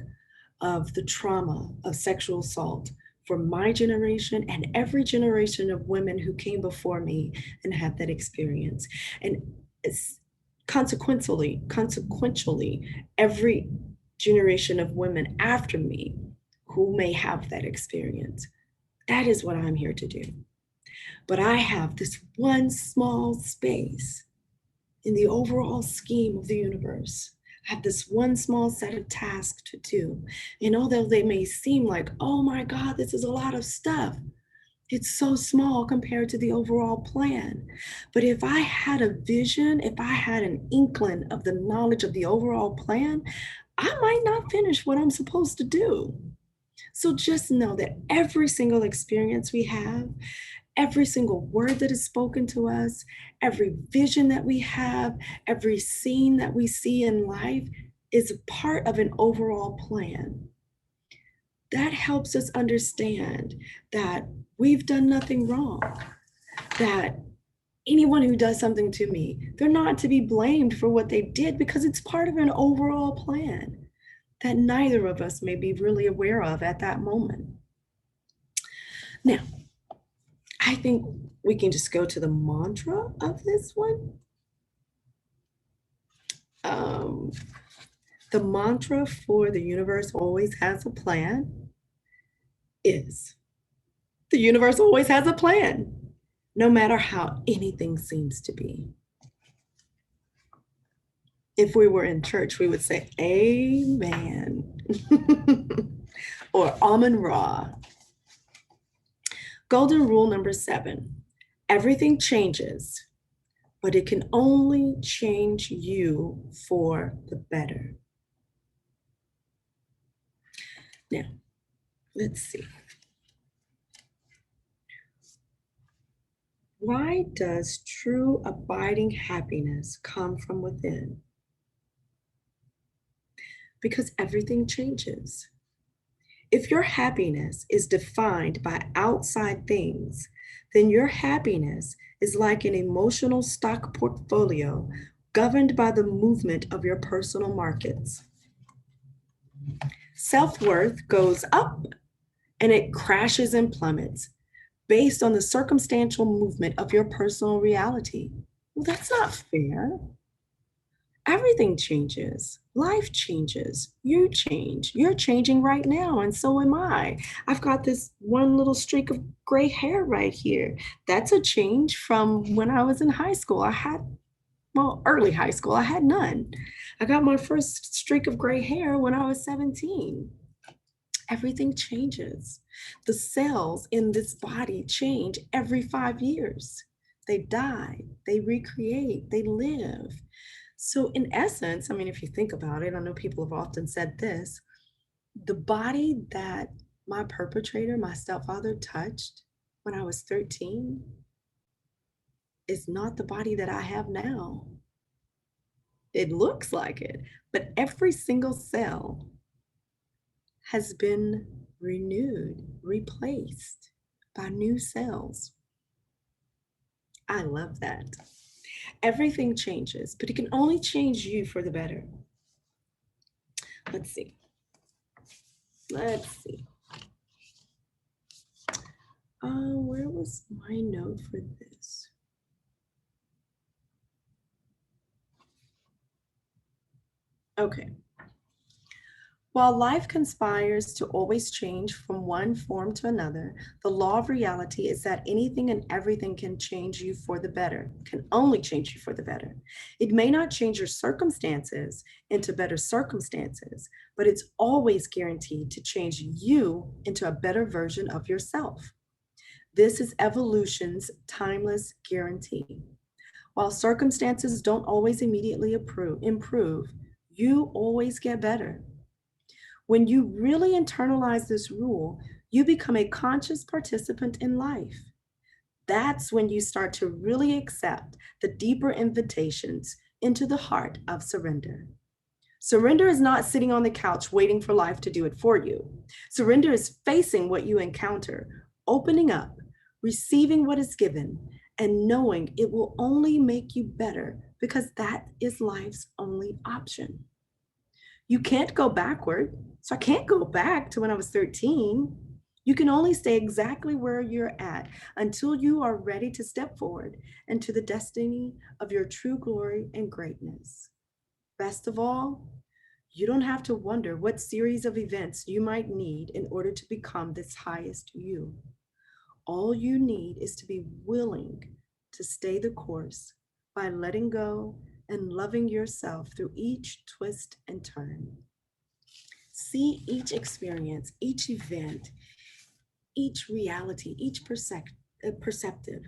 Speaker 1: of the trauma of sexual assault for my generation and every generation of women who came before me and had that experience. And it's consequentially, every generation of women after me who may have that experience. That is what I'm here to do. But I have this one small space in the overall scheme of the universe. I have this one small set of tasks to do. And although they may seem like, oh my God, this is a lot of stuff, it's so small compared to the overall plan. But if I had a vision, if I had an inkling of the knowledge of the overall plan, I might not finish what I'm supposed to do. So just know that every single experience we have, every single word that is spoken to us, every vision that we have, every scene that we see in life is part of an overall plan. That helps us understand that we've done nothing wrong, that anyone who does something to me, they're not to be blamed for what they did because it's part of an overall plan that neither of us may be really aware of at that moment. Now, I think we can just go to the mantra of this one. The mantra for the universe always has a plan is the universe always has a plan, no matter how anything seems to be. If we were in church, we would say, Amen, or Amen Ra. Golden rule number 7, everything changes, but it can only change you for the better. Now, let's see. Why does true abiding happiness come from within? Because everything changes. If your happiness is defined by outside things, then your happiness is like an emotional stock portfolio governed by the movement of your personal markets. Self-worth goes up and it crashes and plummets based on the circumstantial movement of your personal reality. Well, that's not fair. Everything changes. Life changes. You change. You're changing right now, and so am I. I've got this one little streak of gray hair right here. That's a change from when I was in high school. Early high school, I had none. I got my first streak of gray hair when I was 17. Everything changes. The cells in this body change every 5 years. They die, they recreate, they live. So in essence, I mean, if you think about it, I know people have often said this, the body that my perpetrator, my stepfather, touched when I was 13 is not the body that I have now. It looks like it, but every single cell has been renewed, replaced by new cells. I love that. Everything changes, but it can only change you for the better. Let's see. Let's see. Where was my note for this? Okay. While life conspires to always change from one form to another, the law of reality is that anything and everything can change you for the better, can only change you for the better. It may not change your circumstances into better circumstances, but it's always guaranteed to change you into a better version of yourself. This is evolution's timeless guarantee. While circumstances don't always immediately improve, you always get better. When you really internalize this rule, you become a conscious participant in life. That's when you start to really accept the deeper invitations into the heart of surrender. Surrender is not sitting on the couch waiting for life to do it for you. Surrender is facing what you encounter, opening up, receiving what is given, and knowing it will only make you better because that is life's only option. You can't go backward. So I can't go back to when I was 13. You can only stay exactly where you're at until you are ready to step forward into the destiny of your true glory and greatness. Best of all, you don't have to wonder what series of events you might need in order to become this highest you. All you need is to be willing to stay the course by letting go and loving yourself through each twist and turn. See each experience, each event, each reality, each perceptive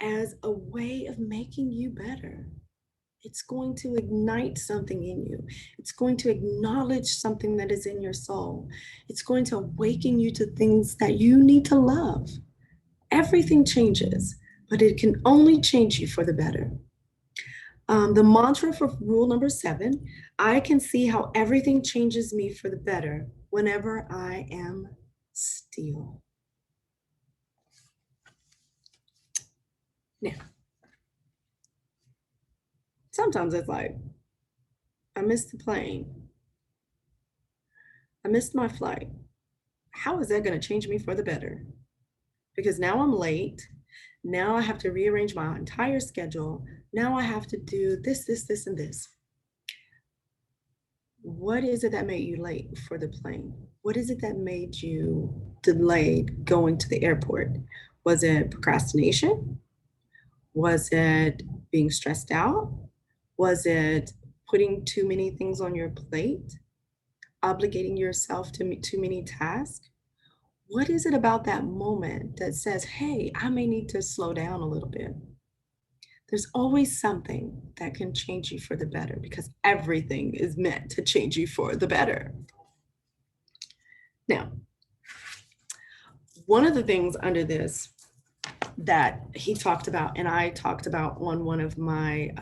Speaker 1: as a way of making you better. It's going to ignite something in you. It's going to acknowledge something that is in your soul. It's going to awaken you to things that you need to love. Everything changes, but it can only change you for the better. The mantra for rule number 7, I can see how everything changes me for the better whenever I am still. Now, sometimes it's like, I missed the plane. I missed my flight. How is that going to change me for the better? Because now I'm late. Now I have to rearrange my entire schedule. Now I have to do this, and this. What is it that made you late for the plane? What is it that made you delayed going to the airport? Was it procrastination? Was it being stressed out? Was it putting too many things on your plate? Obligating yourself to too many tasks? What is it about that moment that says, hey, I may need to slow down a little bit? There's always something that can change you for the better because everything is meant to change you for the better. Now, one of the things under this that he talked about, and I talked about on one of my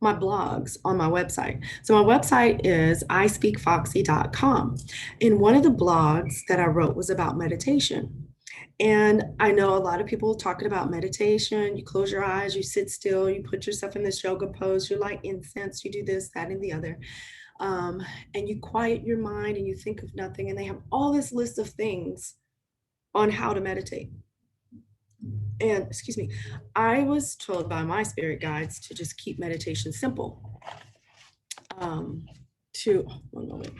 Speaker 1: my blogs on my website. So my website is ispeakfoxy.com. And one of the blogs that I wrote was about meditation. And I know a lot of people talking about meditation. You close your eyes, you sit still, you put yourself in this yoga pose, you light incense, you do this, that, and the other. And you quiet your mind and you think of nothing. And they have all this list of things on how to meditate. And excuse me, I was told by my spirit guides to just keep meditation simple. One moment.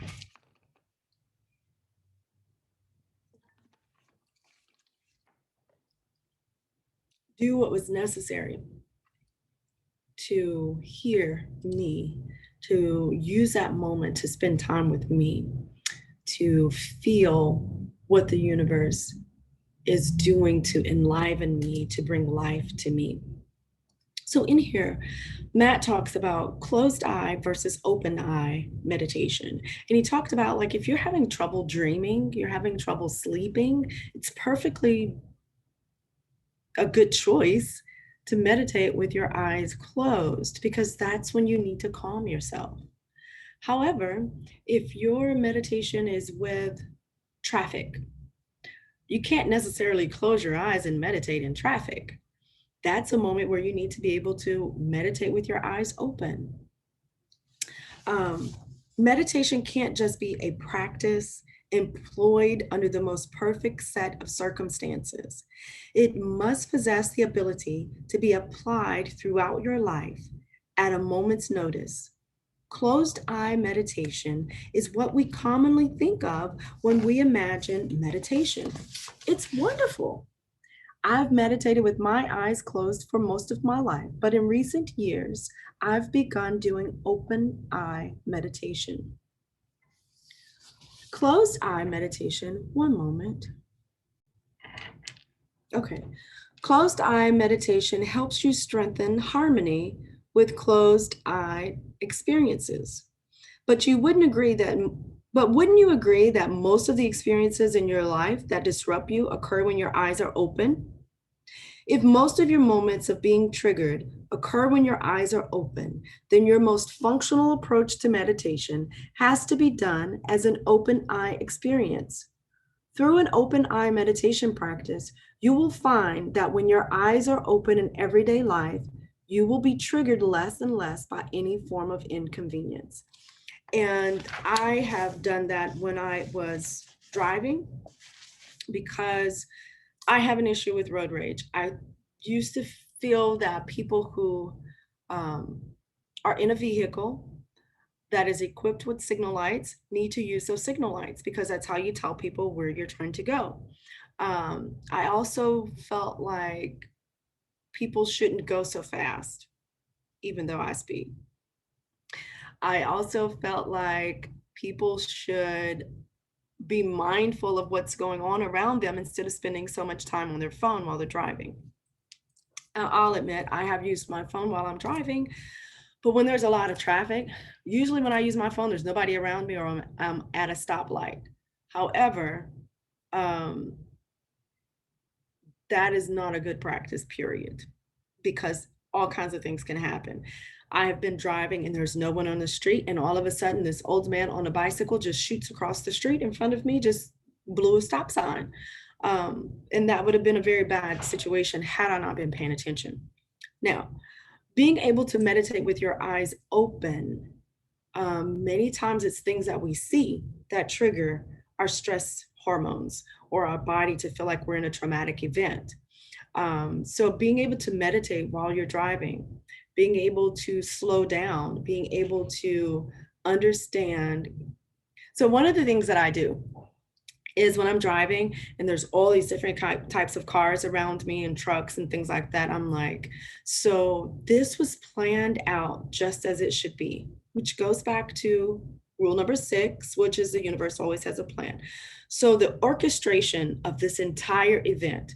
Speaker 1: Do what was necessary to hear me, to use that moment to spend time with me, to feel what the universe is doing to enliven me, to bring life to me. So in here, Matt talks about closed eye versus open eye meditation. And he talked about like, if you're having trouble dreaming, you're having trouble sleeping, it's perfectly a good choice to meditate with your eyes closed because that's when you need to calm yourself. However, if your meditation is with traffic, you can't necessarily close your eyes and meditate in traffic. That's a moment where you need to be able to meditate with your eyes open. Um, Meditation can't just be a practice employed under the most perfect set of circumstances. It must possess the ability to be applied throughout your life at a moment's notice. Closed eye meditation is what we commonly think of when we imagine meditation. It's wonderful. I've meditated with my eyes closed for most of my life, but in recent years, I've begun doing open eye meditation. Closed eye meditation, one moment. Okay. Closed eye meditation helps you strengthen harmony with closed eye experiences. But you wouldn't agree that, but wouldn't you agree that most of the experiences in your life that disrupt you occur when your eyes are open? If most of your moments of being triggered occur when your eyes are open, then your most functional approach to meditation has to be done as an open eye experience. Through an open eye meditation practice, you will find that when your eyes are open in everyday life, you will be triggered less and less by any form of inconvenience. And I have done that when I was driving because I have an issue with road rage. I used to feel that people who um, are in a vehicle that is equipped with signal lights need to use those signal lights because that's how you tell people where you're trying to go. I also felt like people shouldn't go so fast, even though I speed. I also felt like people should be mindful of what's going on around them instead of spending so much time on their phone while they're driving. I'll admit I have used my phone while I'm driving, but when there's a lot of traffic, usually when I use my phone, there's nobody around me or I'm at a stoplight. However, um, that is not a good practice, period, because all kinds of things can happen. I have been driving and there's no one on the street, and all of a sudden, this old man on a bicycle just shoots across the street in front of me, just blew a stop sign. And that would have been a very bad situation had I not been paying attention. Now, being able to meditate with your eyes open, many times it's things that we see that trigger our stress hormones or our body to feel like we're in a traumatic event. So being able to meditate while you're driving, being able to slow down, being able to understand. So one of the things that I do is when I'm driving and there's all these different types of cars around me and trucks and things like that, I'm like, so this was planned out just as it should be, which goes back to rule number 6, which is the universe always has a plan. So the orchestration of this entire event,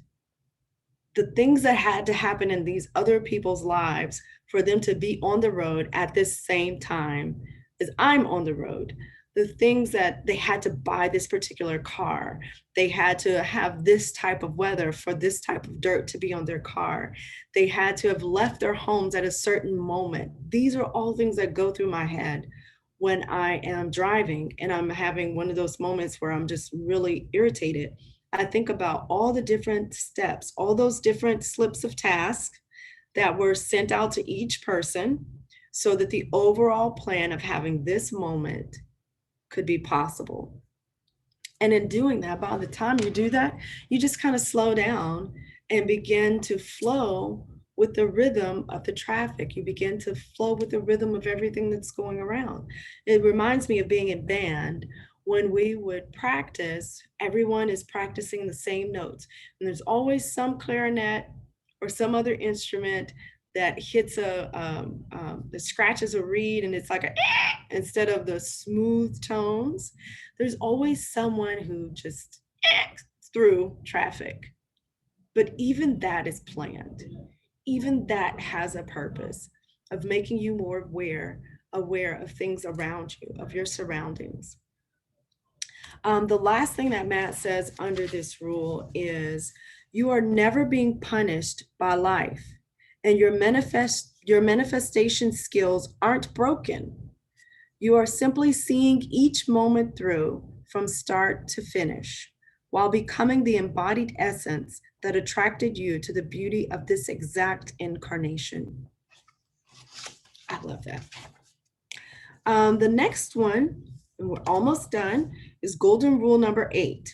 Speaker 1: the things that had to happen in these other people's lives for them to be on the road at this same time as I'm on the road, the things that they had to buy this particular car, they had to have this type of weather for this type of dirt to be on their car, they had to have left their homes at a certain moment. These are all things that go through my head when I am driving and I'm having one of those moments where I'm just really irritated. I think about all the different steps, all those different slips of tasks that were sent out to each person so that the overall plan of having this moment could be possible. And in doing that, by the time you do that, you just kind of slow down and begin to flow with the rhythm of the traffic. You begin to flow with the rhythm of everything that's going around. It reminds me of being in band when we would practice, everyone is practicing the same notes. And there's always some clarinet or some other instrument that hits that scratches a reed and it's like a instead of the smooth tones. There's always someone who just through traffic. But even that is planned. Even that has a purpose of making you more aware of things around you, of your surroundings. The last thing that Matt says under this rule is you are never being punished by life, and your manifestation skills aren't broken. You are simply seeing each moment through from start to finish, while becoming the embodied essence that attracted you to the beauty of this exact incarnation. I love that. The next one, and we're almost done, is golden rule number 8.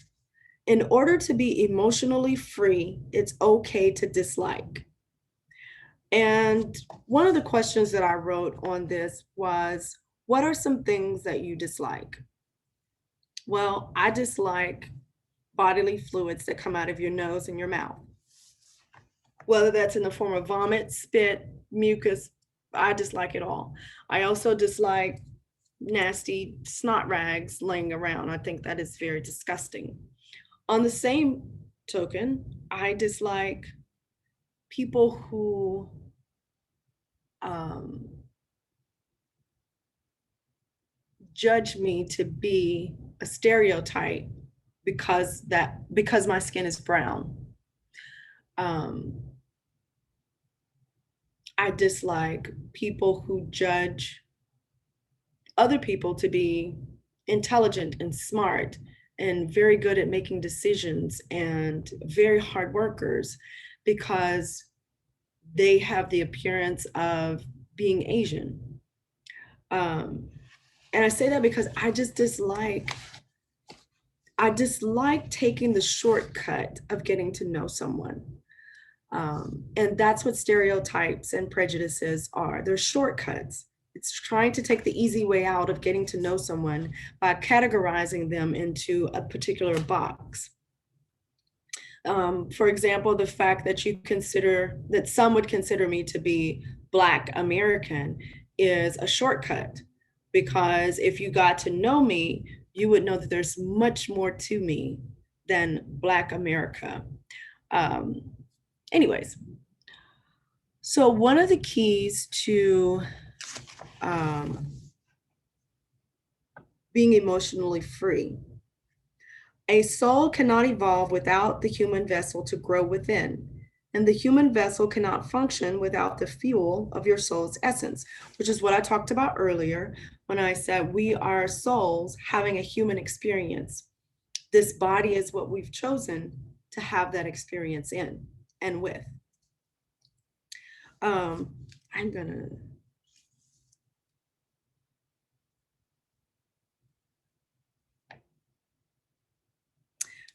Speaker 1: In order to be emotionally free, it's okay to dislike. And one of the questions that I wrote on this was, what are some things that you dislike? Well, I dislike bodily fluids that come out of your nose and your mouth, whether that's in the form of vomit, spit, mucus. I dislike it all. I also dislike nasty snot rags laying around. I think that is very disgusting. On the same token, I dislike people who judge me to be a stereotype because my skin is brown. I dislike people who judge other people to be intelligent and smart and very good at making decisions and very hard workers because they have the appearance of being Asian. And I say that because I dislike taking the shortcut of getting to know someone. And that's what stereotypes and prejudices are. They're shortcuts. It's trying to take the easy way out of getting to know someone by categorizing them into a particular box. For example, the fact that some would consider me to be Black American is a shortcut, because if you got to know me, you would know that there's much more to me than Black America. Anyways, so one of the keys to being emotionally free, a soul cannot evolve without the human vessel to grow within, and the human vessel cannot function without the fuel of your soul's essence, which is what I talked about earlier when I said we are souls having a human experience. This body is what we've chosen to have that experience in and with. I'm gonna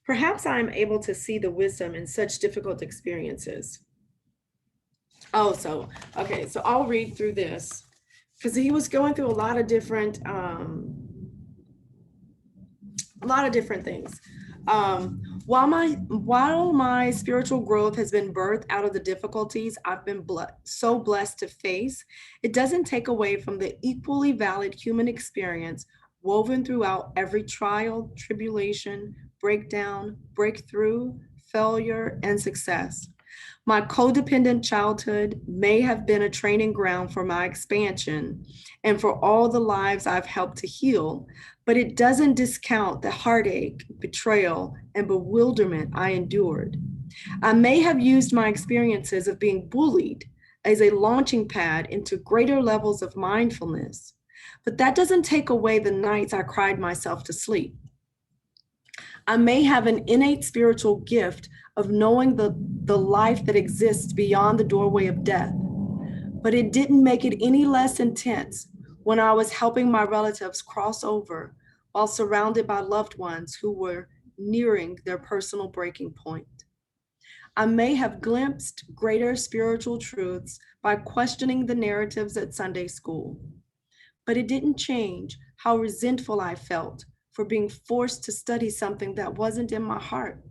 Speaker 1: Perhaps I'm able to see the wisdom in such difficult experiences. Oh, okay, so I'll read through this because he was going through a lot of different things. While my spiritual growth has been birthed out of the difficulties I've been so blessed to face, it doesn't take away from the equally valid human experience woven throughout every trial, tribulation, breakdown, breakthrough, failure, and success. My codependent childhood may have been a training ground for my expansion and for all the lives I've helped to heal, but it doesn't discount the heartache, betrayal, and bewilderment I endured. I may have used my experiences of being bullied as a launching pad into greater levels of mindfulness, but that doesn't take away the nights I cried myself to sleep. I may have an innate spiritual gift of knowing the life that exists beyond the doorway of death, but it didn't make it any less intense when I was helping my relatives cross over while surrounded by loved ones who were nearing their personal breaking point. I may have glimpsed greater spiritual truths by questioning the narratives at Sunday school, but it didn't change how resentful I felt for being forced to study something that wasn't in my heart.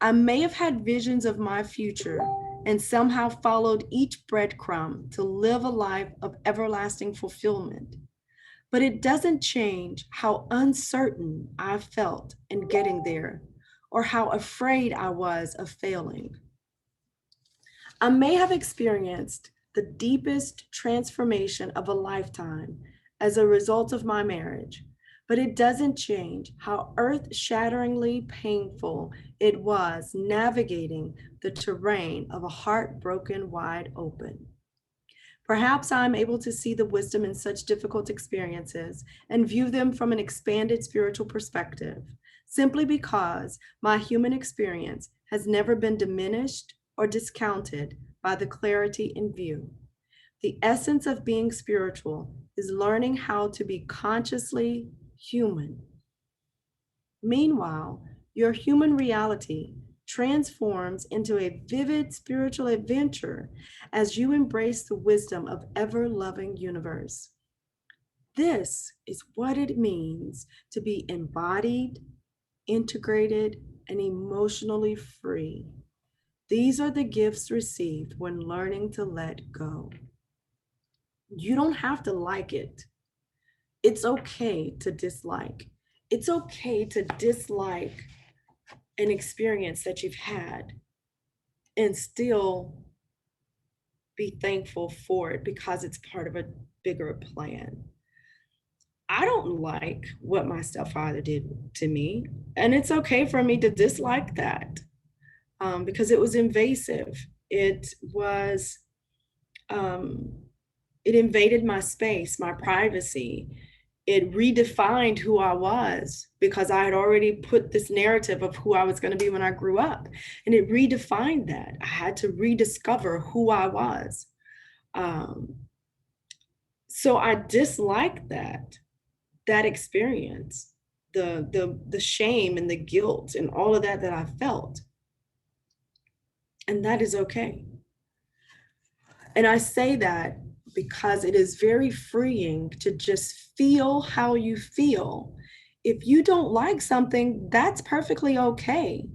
Speaker 1: I may have had visions of my future and somehow followed each breadcrumb to live a life of everlasting fulfillment, but it doesn't change how uncertain I felt in getting there or how afraid I was of failing. I may have experienced the deepest transformation of a lifetime as a result of my marriage, but it doesn't change how earth-shatteringly painful it was navigating the terrain of a heart broken wide open. Perhaps I'm able to see the wisdom in such difficult experiences and view them from an expanded spiritual perspective, simply because my human experience has never been diminished or discounted by the clarity in view. The essence of being spiritual is learning how to be consciously human. Meanwhile, your human reality transforms into a vivid spiritual adventure as you embrace the wisdom of ever-loving universe. This is what it means to be embodied, integrated, and emotionally free. These are the gifts received when learning to let go. You don't have to like it. It's okay to dislike. It's okay to dislike an experience that you've had and still be thankful for it because it's part of a bigger plan. I don't like what my stepfather did to me, and it's okay for me to dislike that because it was invasive. Um, it invaded my space, my privacy. It redefined who I was because I had already put this narrative of who I was going to be when I grew up. And it redefined that. I had to rediscover who I was. Um, so I disliked that experience, the shame and the guilt and all of that I felt. And that is okay. And I say that because it is very freeing to just feel how you feel. If you don't like something, that's perfectly okay.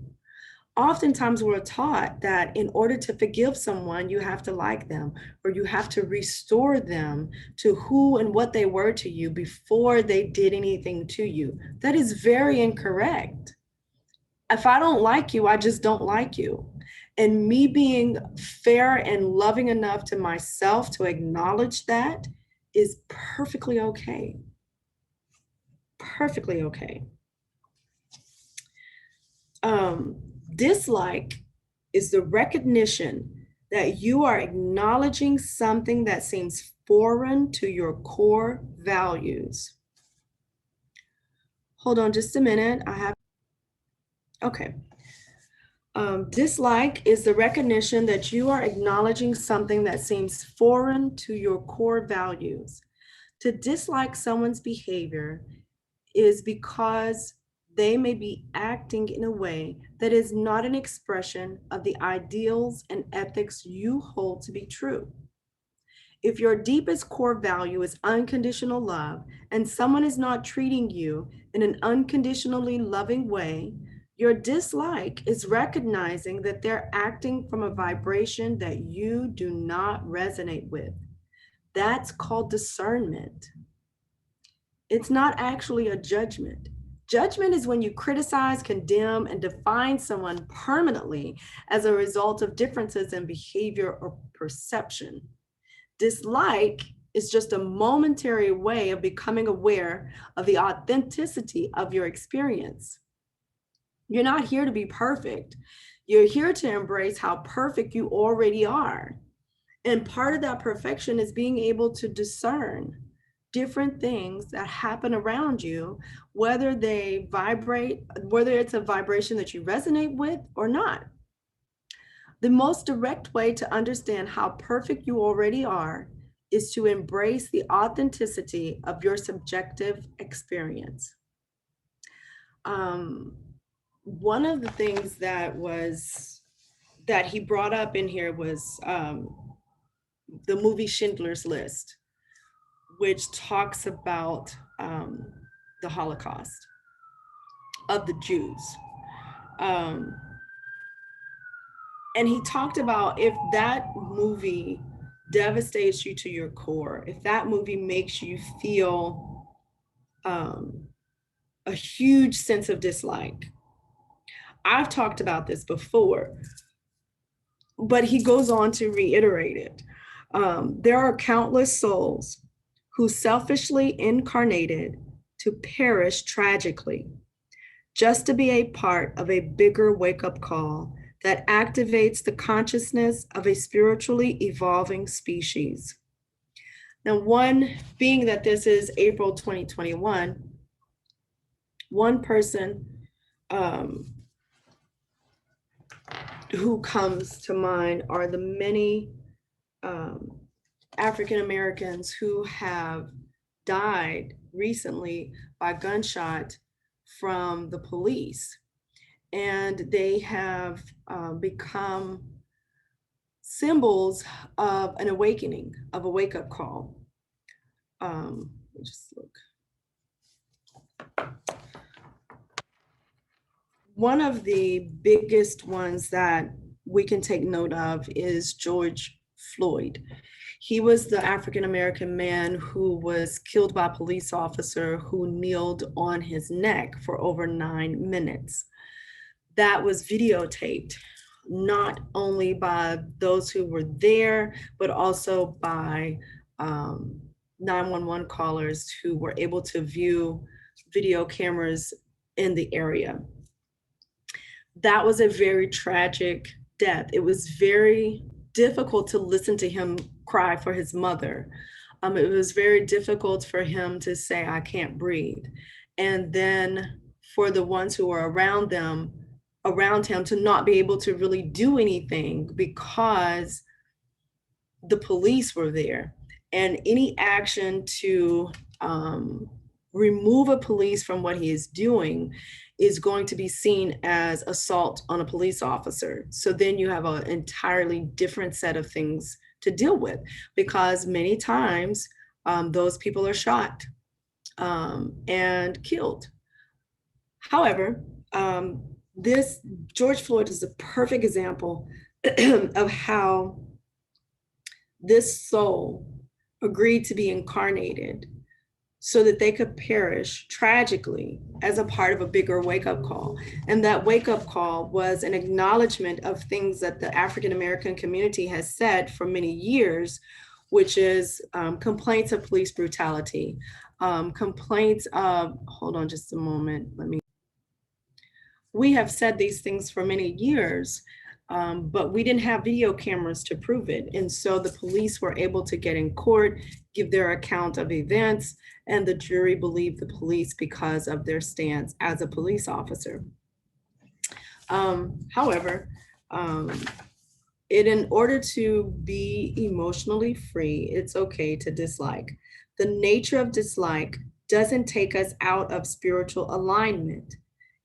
Speaker 1: Oftentimes, we're taught that in order to forgive someone, you have to like them, or you have to restore them to who and what they were to you before they did anything to you. That is very incorrect. If I don't like you, I just don't like you. And me being fair and loving enough to myself to acknowledge that is perfectly okay. Perfectly okay. Dislike is the recognition that you are acknowledging something that seems foreign to your core values. Hold on just a minute. Okay. Dislike is the recognition that you are acknowledging something that seems foreign to your core values. To dislike someone's behavior is because they may be acting in a way that is not an expression of the ideals and ethics you hold to be true. If your deepest core value is unconditional love and someone is not treating you in an unconditionally loving way, your dislike is recognizing that they're acting from a vibration that you do not resonate with. That's called discernment. It's not actually a judgment. Judgment is when you criticize, condemn, and define someone permanently as a result of differences in behavior or perception. Dislike is just a momentary way of becoming aware of the authenticity of your experience. You're not here to be perfect. You're here to embrace how perfect you already are. And part of that perfection is being able to discern different things that happen around you, whether they vibrate, whether it's a vibration that you resonate with or not. The most direct way to understand how perfect you already are is to embrace the authenticity of your subjective experience. One of the things that he brought up in here was the movie Schindler's List, which talks about the Holocaust of the Jews. And he talked about if that movie devastates you to your core, if that movie makes you feel a huge sense of dislike. I've talked about this before, but he goes on to reiterate it. There are countless souls who selfishly incarnated to perish tragically, just to be a part of a bigger wake-up call that activates the consciousness of a spiritually evolving species. Now, one being that this is April 2021, one person who comes to mind are the many African Americans who have died recently by gunshot from the police. And they have become symbols of an awakening, of a wake-up call. Just look. One of the biggest ones that we can take note of is George Floyd. He was the African American man who was killed by a police officer who kneeled on his neck for over 9 minutes. That was videotaped, not only by those who were there, but also by 911 callers who were able to view video cameras in the area. That was a very tragic death. It was very difficult to listen to him cry for his mother. It was very difficult for him to say, I can't breathe. And then for the ones who were around him to not be able to really do anything because the police were there. And any action to remove a police from what he is doing is going to be seen as assault on a police officer. So then you have an entirely different set of things to deal with, because many times those people are shot and killed. However, this George Floyd is a perfect example of how this soul agreed to be incarnated so that they could perish tragically as a part of a bigger wake-up call. And that wake-up call was an acknowledgement of things that the African American community has said for many years, which is complaints of police brutality, complaints of, hold on just a moment, we have said these things for many years, but we didn't have video cameras to prove it. And so the police were able to get in court, give their account of events, and the jury believed the police because of their stance as a police officer. However, in order to be emotionally free, it's okay to dislike. The nature of dislike doesn't take us out of spiritual alignment.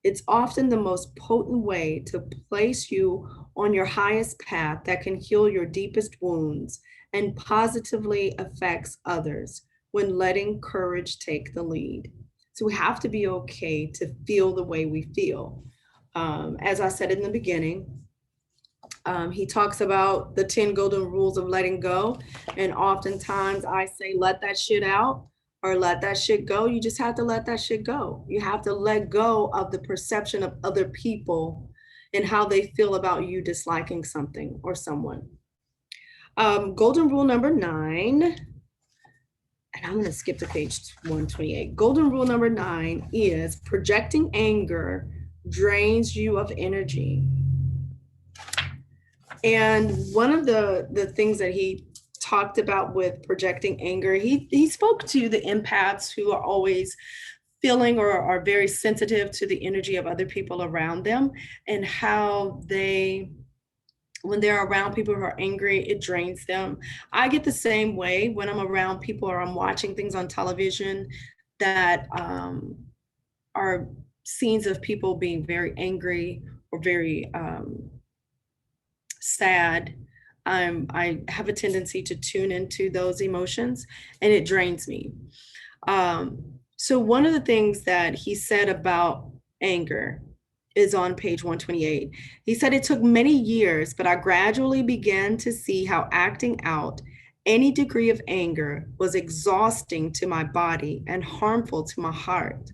Speaker 1: It's often the most potent way to place you on your highest path that can heal your deepest wounds and positively affects others when letting courage take the lead. So we have to be okay to feel the way we feel. As I said in the beginning, he talks about the 10 golden rules of letting go. And oftentimes I say, let that shit out or let that shit go. You just have to let that shit go. You have to let go of the perception of other people and how they feel about you disliking something or someone. Golden rule number 9, and I'm going to skip to page 128. Golden rule number 9 is projecting anger drains you of energy. And one of the things that he talked about with projecting anger, he spoke to the empaths who are always feeling or are very sensitive to the energy of other people around them, and how when they're around people who are angry, it drains them. I get the same way when I'm around people or I'm watching things on television that are scenes of people being very angry or very sad. I have a tendency to tune into those emotions and it drains me. So one of the things that he said about anger is on page 128. He said, it took many years, but I gradually began to see how acting out any degree of anger was exhausting to my body and harmful to my heart.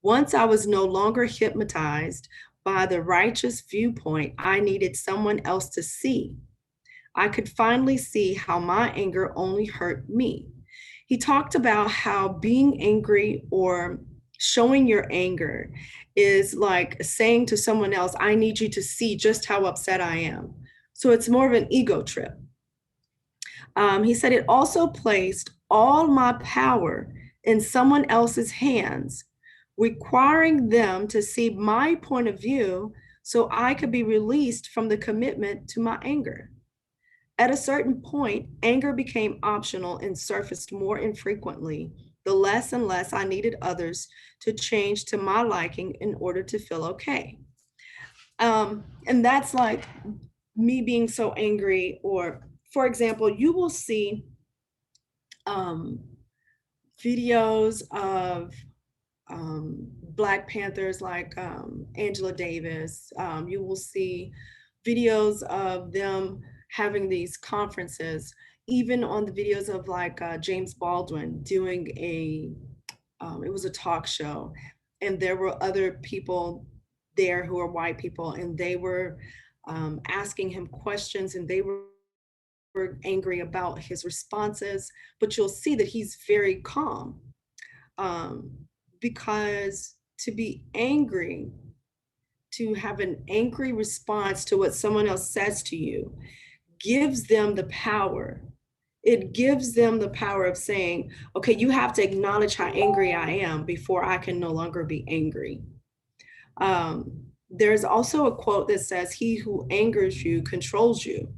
Speaker 1: Once I was no longer hypnotized by the righteous viewpoint I needed someone else to see. I could finally see how my anger only hurt me. He talked about how being angry or showing your anger is like saying to someone else, I need you to see just how upset I am. So it's more of an ego trip. He said it also placed all my power in someone else's hands, requiring them to see my point of view so I could be released from the commitment to my anger. At a certain point, anger became optional and surfaced more infrequently, the less and less I needed others to change to my liking in order to feel okay. And that's like me being so angry, or for example, you will see um, videos of Black Panthers like Angela Davis. You will see videos of them having these conferences, even on the videos of like James Baldwin doing it was a talk show, and there were other people there who are white people, and they were asking him questions, and they were angry about his responses, but you'll see that he's very calm, um, because to be angry, to have an angry response to what someone else says to you, gives them the power. It gives them the power of saying, okay, you have to acknowledge how angry I am before I can no longer be angry. There's also a quote that says, he who angers you controls you,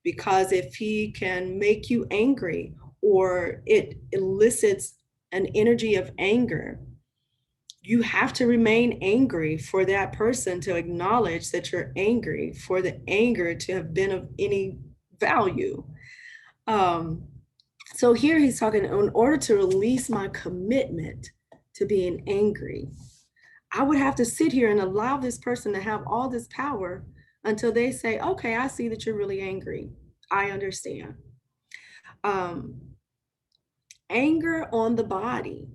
Speaker 1: because if he can make you angry, or it elicits an energy of anger, you have to remain angry for that person to acknowledge that you're angry, for the anger to have been of any value. Um, so here he's talking, in order to release my commitment to being angry, I would have to sit here and allow this person to have all this power until they say, okay, I see that you're really angry. I understand. Um, Anger on the body.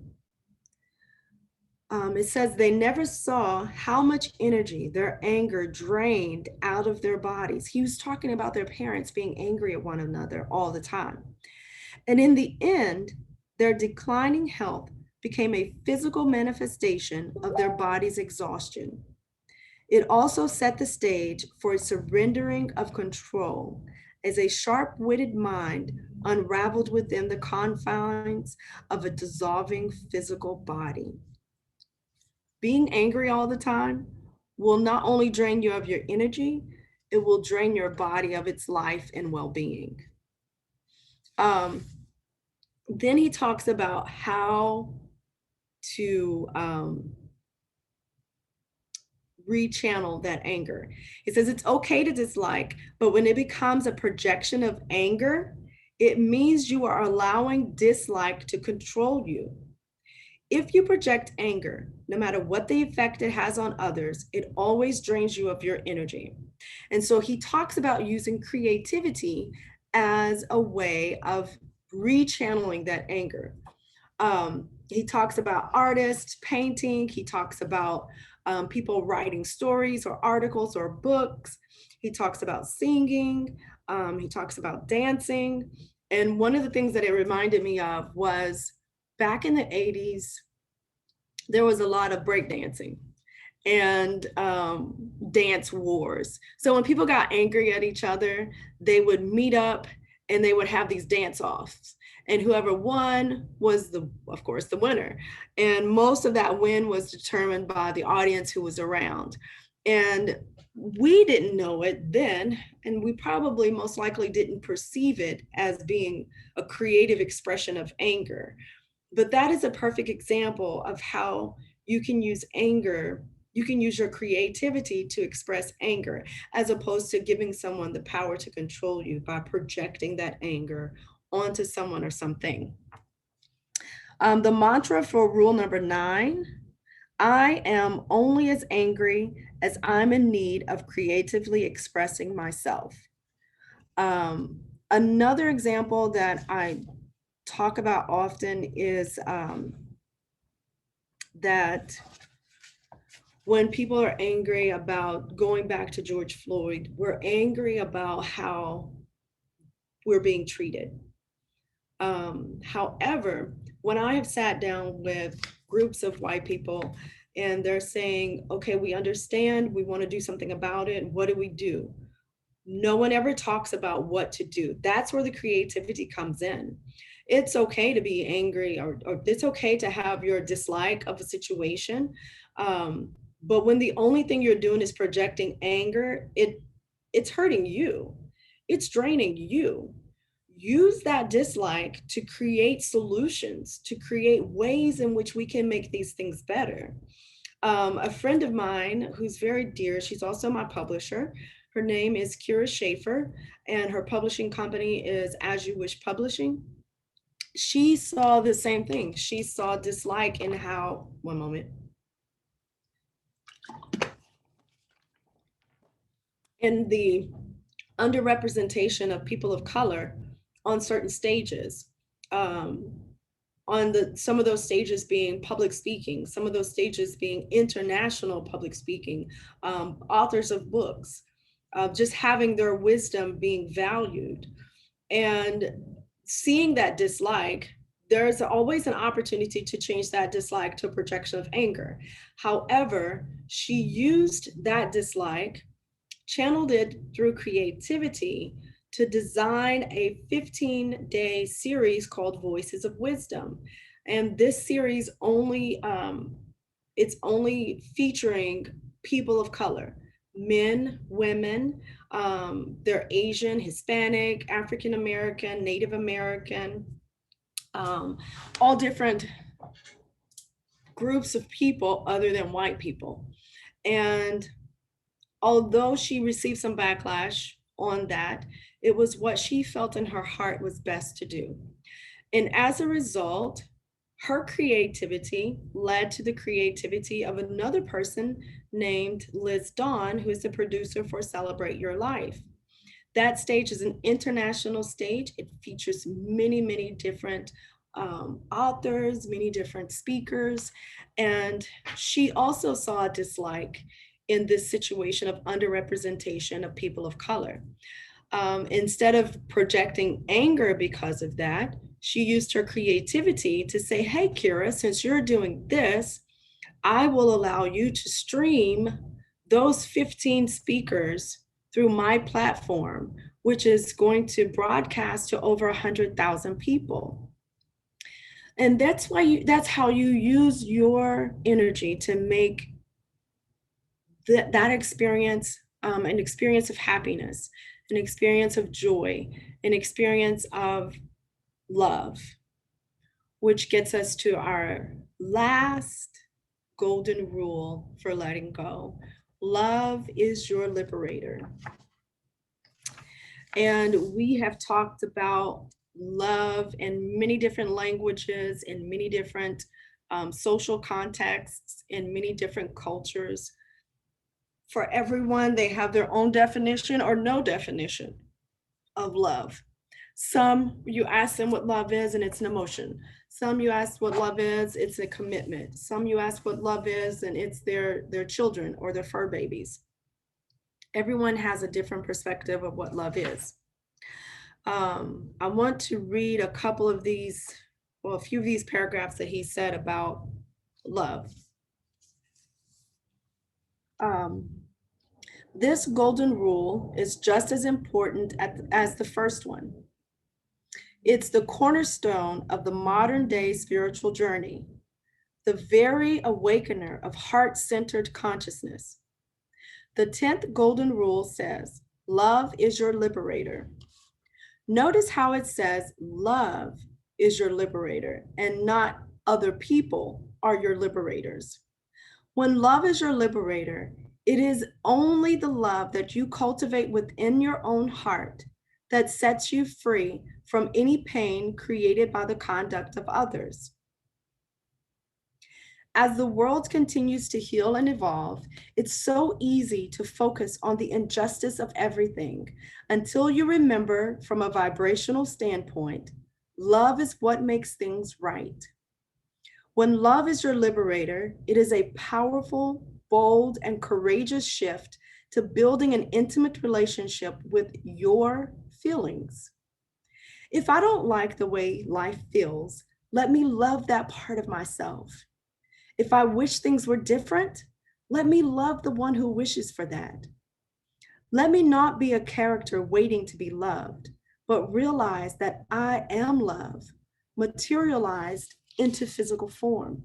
Speaker 1: It says they never saw how much energy their anger drained out of their bodies. He was talking about their parents being angry at one another all the time. And in the end, their declining health became a physical manifestation of their body's exhaustion. It also set the stage for a surrendering of control as a sharp witted mind unraveled within the confines of a dissolving physical body. Being angry all the time will not only drain you of your energy, it will drain your body of its life and well being. Then he talks about how to rechannel that anger. He says it's okay to dislike, but when it becomes a projection of anger, it means you are allowing dislike to control you. If you project anger, no matter what the effect it has on others, it always drains you of your energy. And so he talks about using creativity as a way of rechanneling that anger. He talks about artists, painting. He talks about people writing stories or articles or books. He talks about singing. He talks about dancing. And one of the things that it reminded me of was back in the 80s, there was a lot of breakdancing and dance wars. So when people got angry at each other, they would meet up and they would have these dance offs. And whoever won was of course, the winner. And most of that win was determined by the audience who was around. And we didn't know it then, and we probably most likely didn't perceive it as being a creative expression of anger. But that is a perfect example of how you can use anger, you can use your creativity to express anger, as opposed to giving someone the power to control you by projecting that anger onto someone or something. The mantra for rule number 9, I am only as angry as I'm in need of creatively expressing myself. Another example that I talk about often is that when people are angry about, going back to George Floyd, we're angry about how we're being treated. However, when I have sat down with groups of white people and they're saying, okay, we understand, we want to do something about it, what do we do? No one ever talks about what to do. That's where the creativity comes in. It's okay to be angry, or it's okay to have your dislike of a situation. But when the only thing you're doing is projecting anger, it's hurting you. It's draining you. Use that dislike to create solutions, to create ways in which we can make these things better. A friend of mine who's very dear, she's also my publisher. Her name is Kira Schaefer, and her publishing company is As You Wish Publishing. She saw the same thing. She saw dislike in how, one moment, in the underrepresentation of people of color on certain stages. Um, on the some of those stages being public speaking, some of those stages being international public speaking, authors of books, just having their wisdom being valued. And seeing that dislike, there's always an opportunity to change that dislike to a projection of anger. However, she used that dislike, channeled it through creativity to design a 15-day series called Voices of Wisdom. And this series it's only featuring people of color, men, women, they're Asian, Hispanic, African American, Native American, all different groups of people other than white people. And although she received some backlash on that, it was what she felt in her heart was best to do. And as a result, her creativity led to the creativity of another person named Liz Dawn, who is the producer for Celebrate Your Life. That stage is an international stage. It features many, many different authors, many different speakers. And she also saw a dislike in this situation of underrepresentation of people of color. Instead of projecting anger because of that, she used her creativity to say, hey, Kira, since you're doing this, I will allow you to stream those 15 speakers through my platform, which is going to broadcast to over 100,000 people. And that's how you use your energy to make that experience an experience of happiness, an experience of joy, an experience of love, which gets us to our last golden rule for letting go. Love is your liberator. And we have talked about love in many different languages, in many different social contexts, in many different cultures. For everyone, they have their own definition or no definition of love. Some, you ask them what love is, and it's an emotion. Some, you ask what love is, it's a commitment. Some, you ask what love is, and it's their children or their fur babies. Everyone has a different perspective of what love is. I want to read a couple of these, well, a few of these paragraphs that he said about love. This golden rule is just as important as the first one. It's the cornerstone of the modern day spiritual journey, the very awakener of heart-centered consciousness. The 10th golden rule says, love is your liberator. Notice how it says love is your liberator and not other people are your liberators. When love is your liberator, it is only the love that you cultivate within your own heart that sets you free from any pain created by the conduct of others. As the world continues to heal and evolve, it's so easy to focus on the injustice of everything until you remember from a vibrational standpoint, love is what makes things right. When love is your liberator, it is a powerful, bold, and courageous shift to building an intimate relationship with your feelings. If I don't like the way life feels, let me love that part of myself. If I wish things were different, let me love the one who wishes for that. Let me not be a character waiting to be loved, but realize that I am love. materialized into physical form.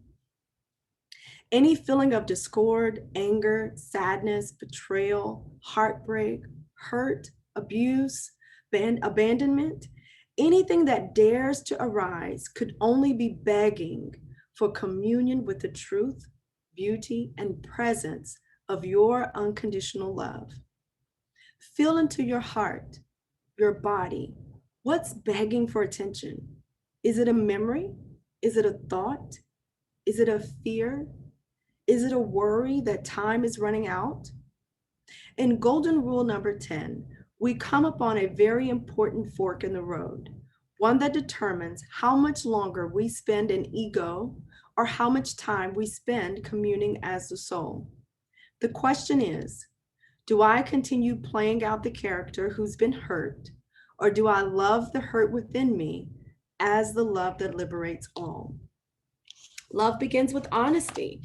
Speaker 1: Any feeling of discord, anger, sadness, betrayal, heartbreak, hurt, abuse, abandonment, anything that dares to arise could only be begging for communion with the truth, beauty, and presence of your unconditional love. Feel into your heart, your body. What's begging for attention? Is it a memory? Is it a thought? Is it a fear? Is it a worry that time is running out? In golden rule number 10, we come upon a very important fork in the road, one that determines how much longer we spend in ego or how much time we spend communing as the soul. The question is, do I continue playing out the character who's been hurt, or do I love the hurt within me as the love that liberates all? Love begins with honesty.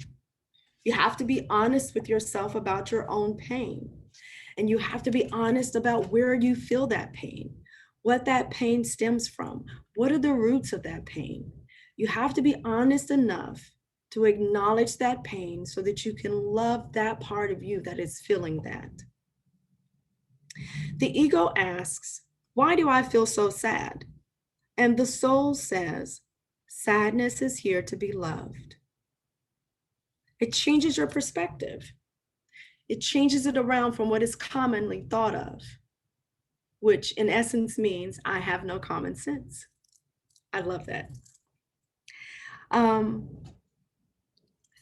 Speaker 1: You have to be honest with yourself about your own pain. And you have to be honest about where you feel that pain, what that pain stems from, what are the roots of that pain. You have to be honest enough to acknowledge that pain so that you can love that part of you that is feeling that. The ego asks, why do I feel so sad? And the soul says, sadness is here to be loved. It changes your perspective. It changes it around from what is commonly thought of, which in essence means I have no common sense. I love that.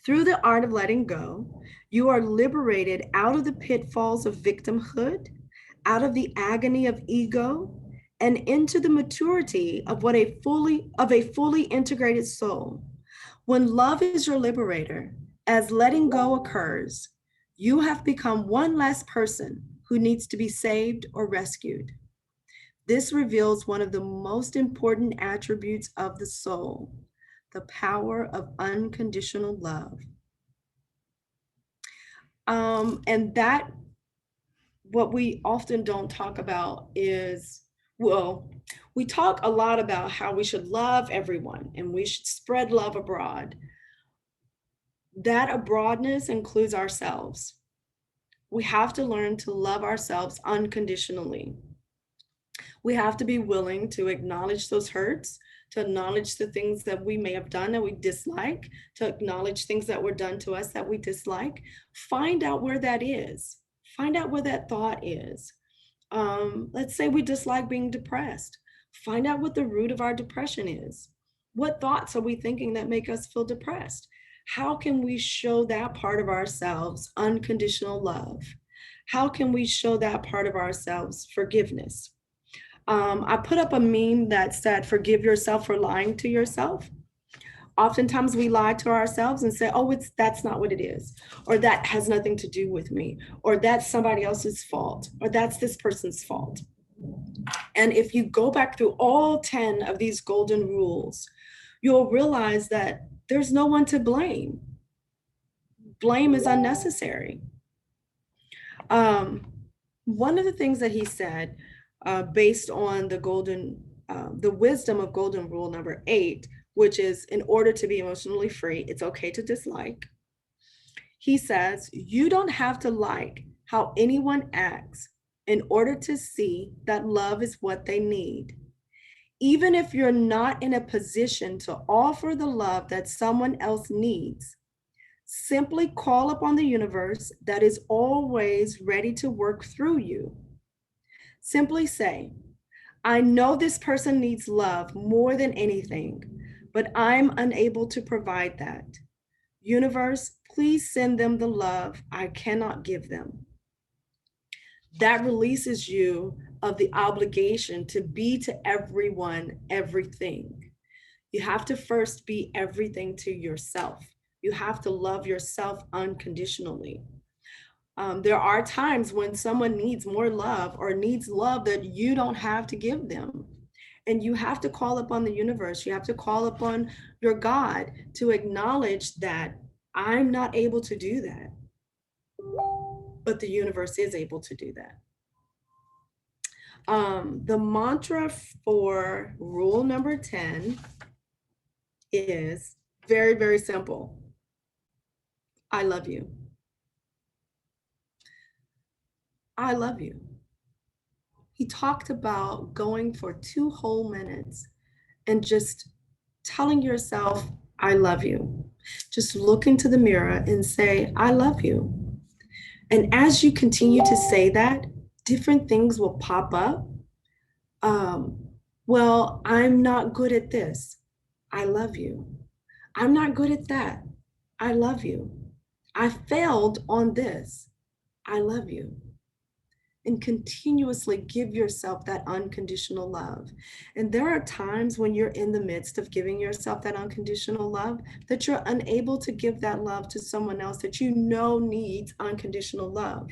Speaker 1: Through the art of letting go, you are liberated out of the pitfalls of victimhood, out of the agony of ego, and into the maturity of a fully integrated soul. When love is your liberator, as letting go occurs, you have become one less person who needs to be saved or rescued. This reveals one of the most important attributes of the soul, the power of unconditional love. And that, what we often don't talk about is, well, we talk a lot about how we should love everyone and we should spread love abroad. That abroadness includes ourselves. We have to learn to love ourselves unconditionally. We have to be willing to acknowledge those hurts, to acknowledge the things that we may have done that we dislike, to acknowledge things that were done to us that we dislike. Find out where that is. Find out where that thought is. Let's say we dislike being depressed. Find out what the root of our depression is. What thoughts are we thinking that make us feel depressed? How can we show that part of ourselves unconditional love? How can we show that part of ourselves forgiveness? I put up a meme that said, forgive yourself for lying to yourself. Oftentimes we lie to ourselves and say, oh, that's not what it is, or that has nothing to do with me, or that's somebody else's fault, or that's this person's fault. And if you go back through all 10 of these golden rules, you'll realize that there's no one to blame. Blame is unnecessary. One of the things that he said, based on the wisdom of golden rule number 8, which is, in order to be emotionally free, it's okay to dislike. He says, you don't have to like how anyone acts in order to see that love is what they need. Even if you're not in a position to offer the love that someone else needs, simply call upon the universe that is always ready to work through you. Simply say, I know this person needs love more than anything, but I'm unable to provide that. Universe, please send them the love I cannot give them. That releases you of the obligation to be to everyone everything. You have to first be everything to yourself. You have to love yourself unconditionally. There are times when someone needs more love or needs love that you don't have to give them. And you have to call upon the universe. You have to call upon your God to acknowledge that I'm not able to do that, but the universe is able to do that. The mantra for rule number 10 is very, very simple. I love you. I love you. He talked about going for 2 whole minutes and just telling yourself, I love you. Just look into the mirror and say, I love you. And as you continue to say that, different things will pop up. Well, I'm not good at this. I love you. I'm not good at that. I love you. I failed on this. I love you. And continuously give yourself that unconditional love. And there are times when you're in the midst of giving yourself that unconditional love that you're unable to give that love to someone else that you know needs unconditional love,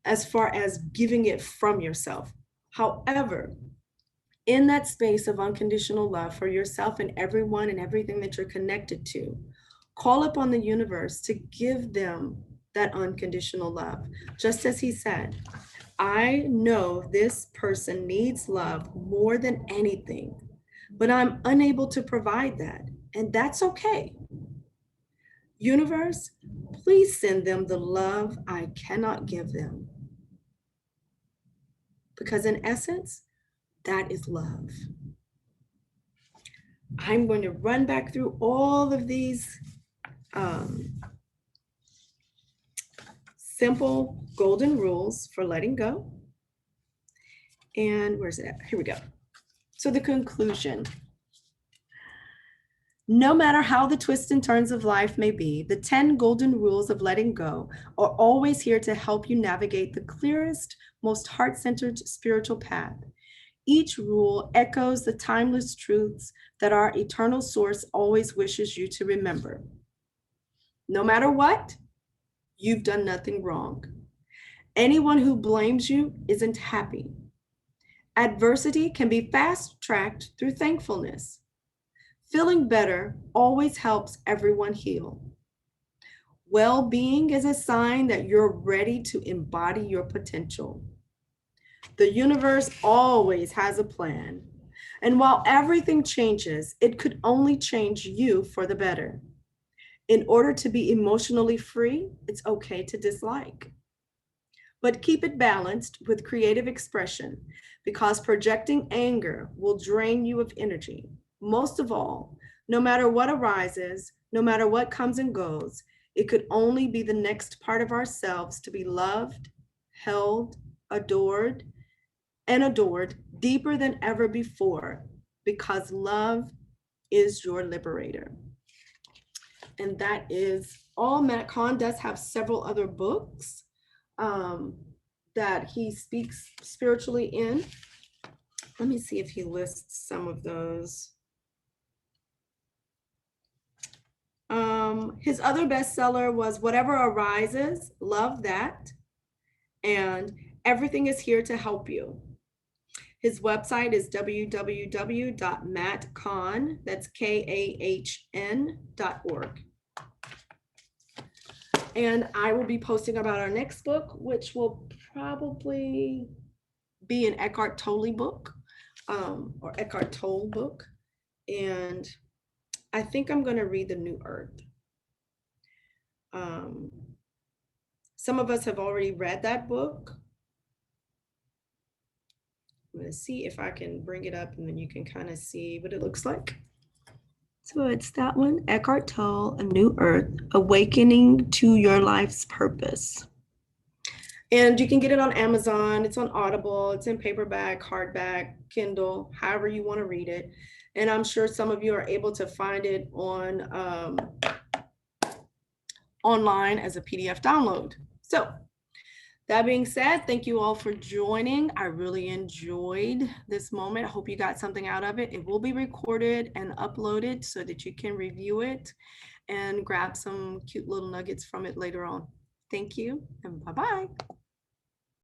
Speaker 1: as far as giving it from yourself. However, in that space of unconditional love for yourself and everyone and everything that you're connected to, call upon the universe to give them that unconditional love. Just as he said, I know this person needs love more than anything, but I'm unable to provide that. And that's okay. Universe, please send them the love I cannot give them. Because in essence, that is love. I'm going to run back through all of these simple golden rules for letting go. And where's it at? Here we go. So the conclusion. No matter how the twists and turns of life may be, the 10 golden rules of letting go are always here to help you navigate the clearest, most heart-centered spiritual path. Each rule echoes the timeless truths that our eternal source always wishes you to remember. No matter what, you've done nothing wrong. Anyone who blames you isn't happy. Adversity can be fast-tracked through thankfulness. Feeling better always helps everyone heal. Well-being is a sign that you're ready to embody your potential. The universe always has a plan. And while everything changes, it could only change you for the better. In order to be emotionally free, it's okay to dislike. But keep it balanced with creative expression, because projecting anger will drain you of energy. Most of all, no matter what arises, no matter what comes and goes, it could only be the next part of ourselves to be loved, held, adored, and adored deeper than ever before, because love is your liberator. And that is all. Matt Kahn does have several other books that he speaks spiritually in. Let me see if he lists some of those. His other bestseller was Whatever Arises, love that, and Everything is Here to Help You. His website is www.mattkahn, that's KAHN.org. And I will be posting about our next book, which will probably be an Eckhart Tolle book, or Eckhart Tolle book. And I think I'm going to read The New Earth. Some of us have already read that book. I'm going to see if I can bring it up and then you can kind of see what it looks like. So it's that one, Eckhart Tolle, A New Earth, Awakening to Your Life's Purpose. And you can get it on Amazon, it's on Audible, it's in paperback, hardback, Kindle, however you want to read it. And I'm sure some of you are able to find it on online as a PDF download. So that being said, thank you all for joining. I really enjoyed this moment. I hope you got something out of it. It will be recorded and uploaded so that you can review it and grab some cute little nuggets from it later on. Thank you and bye-bye.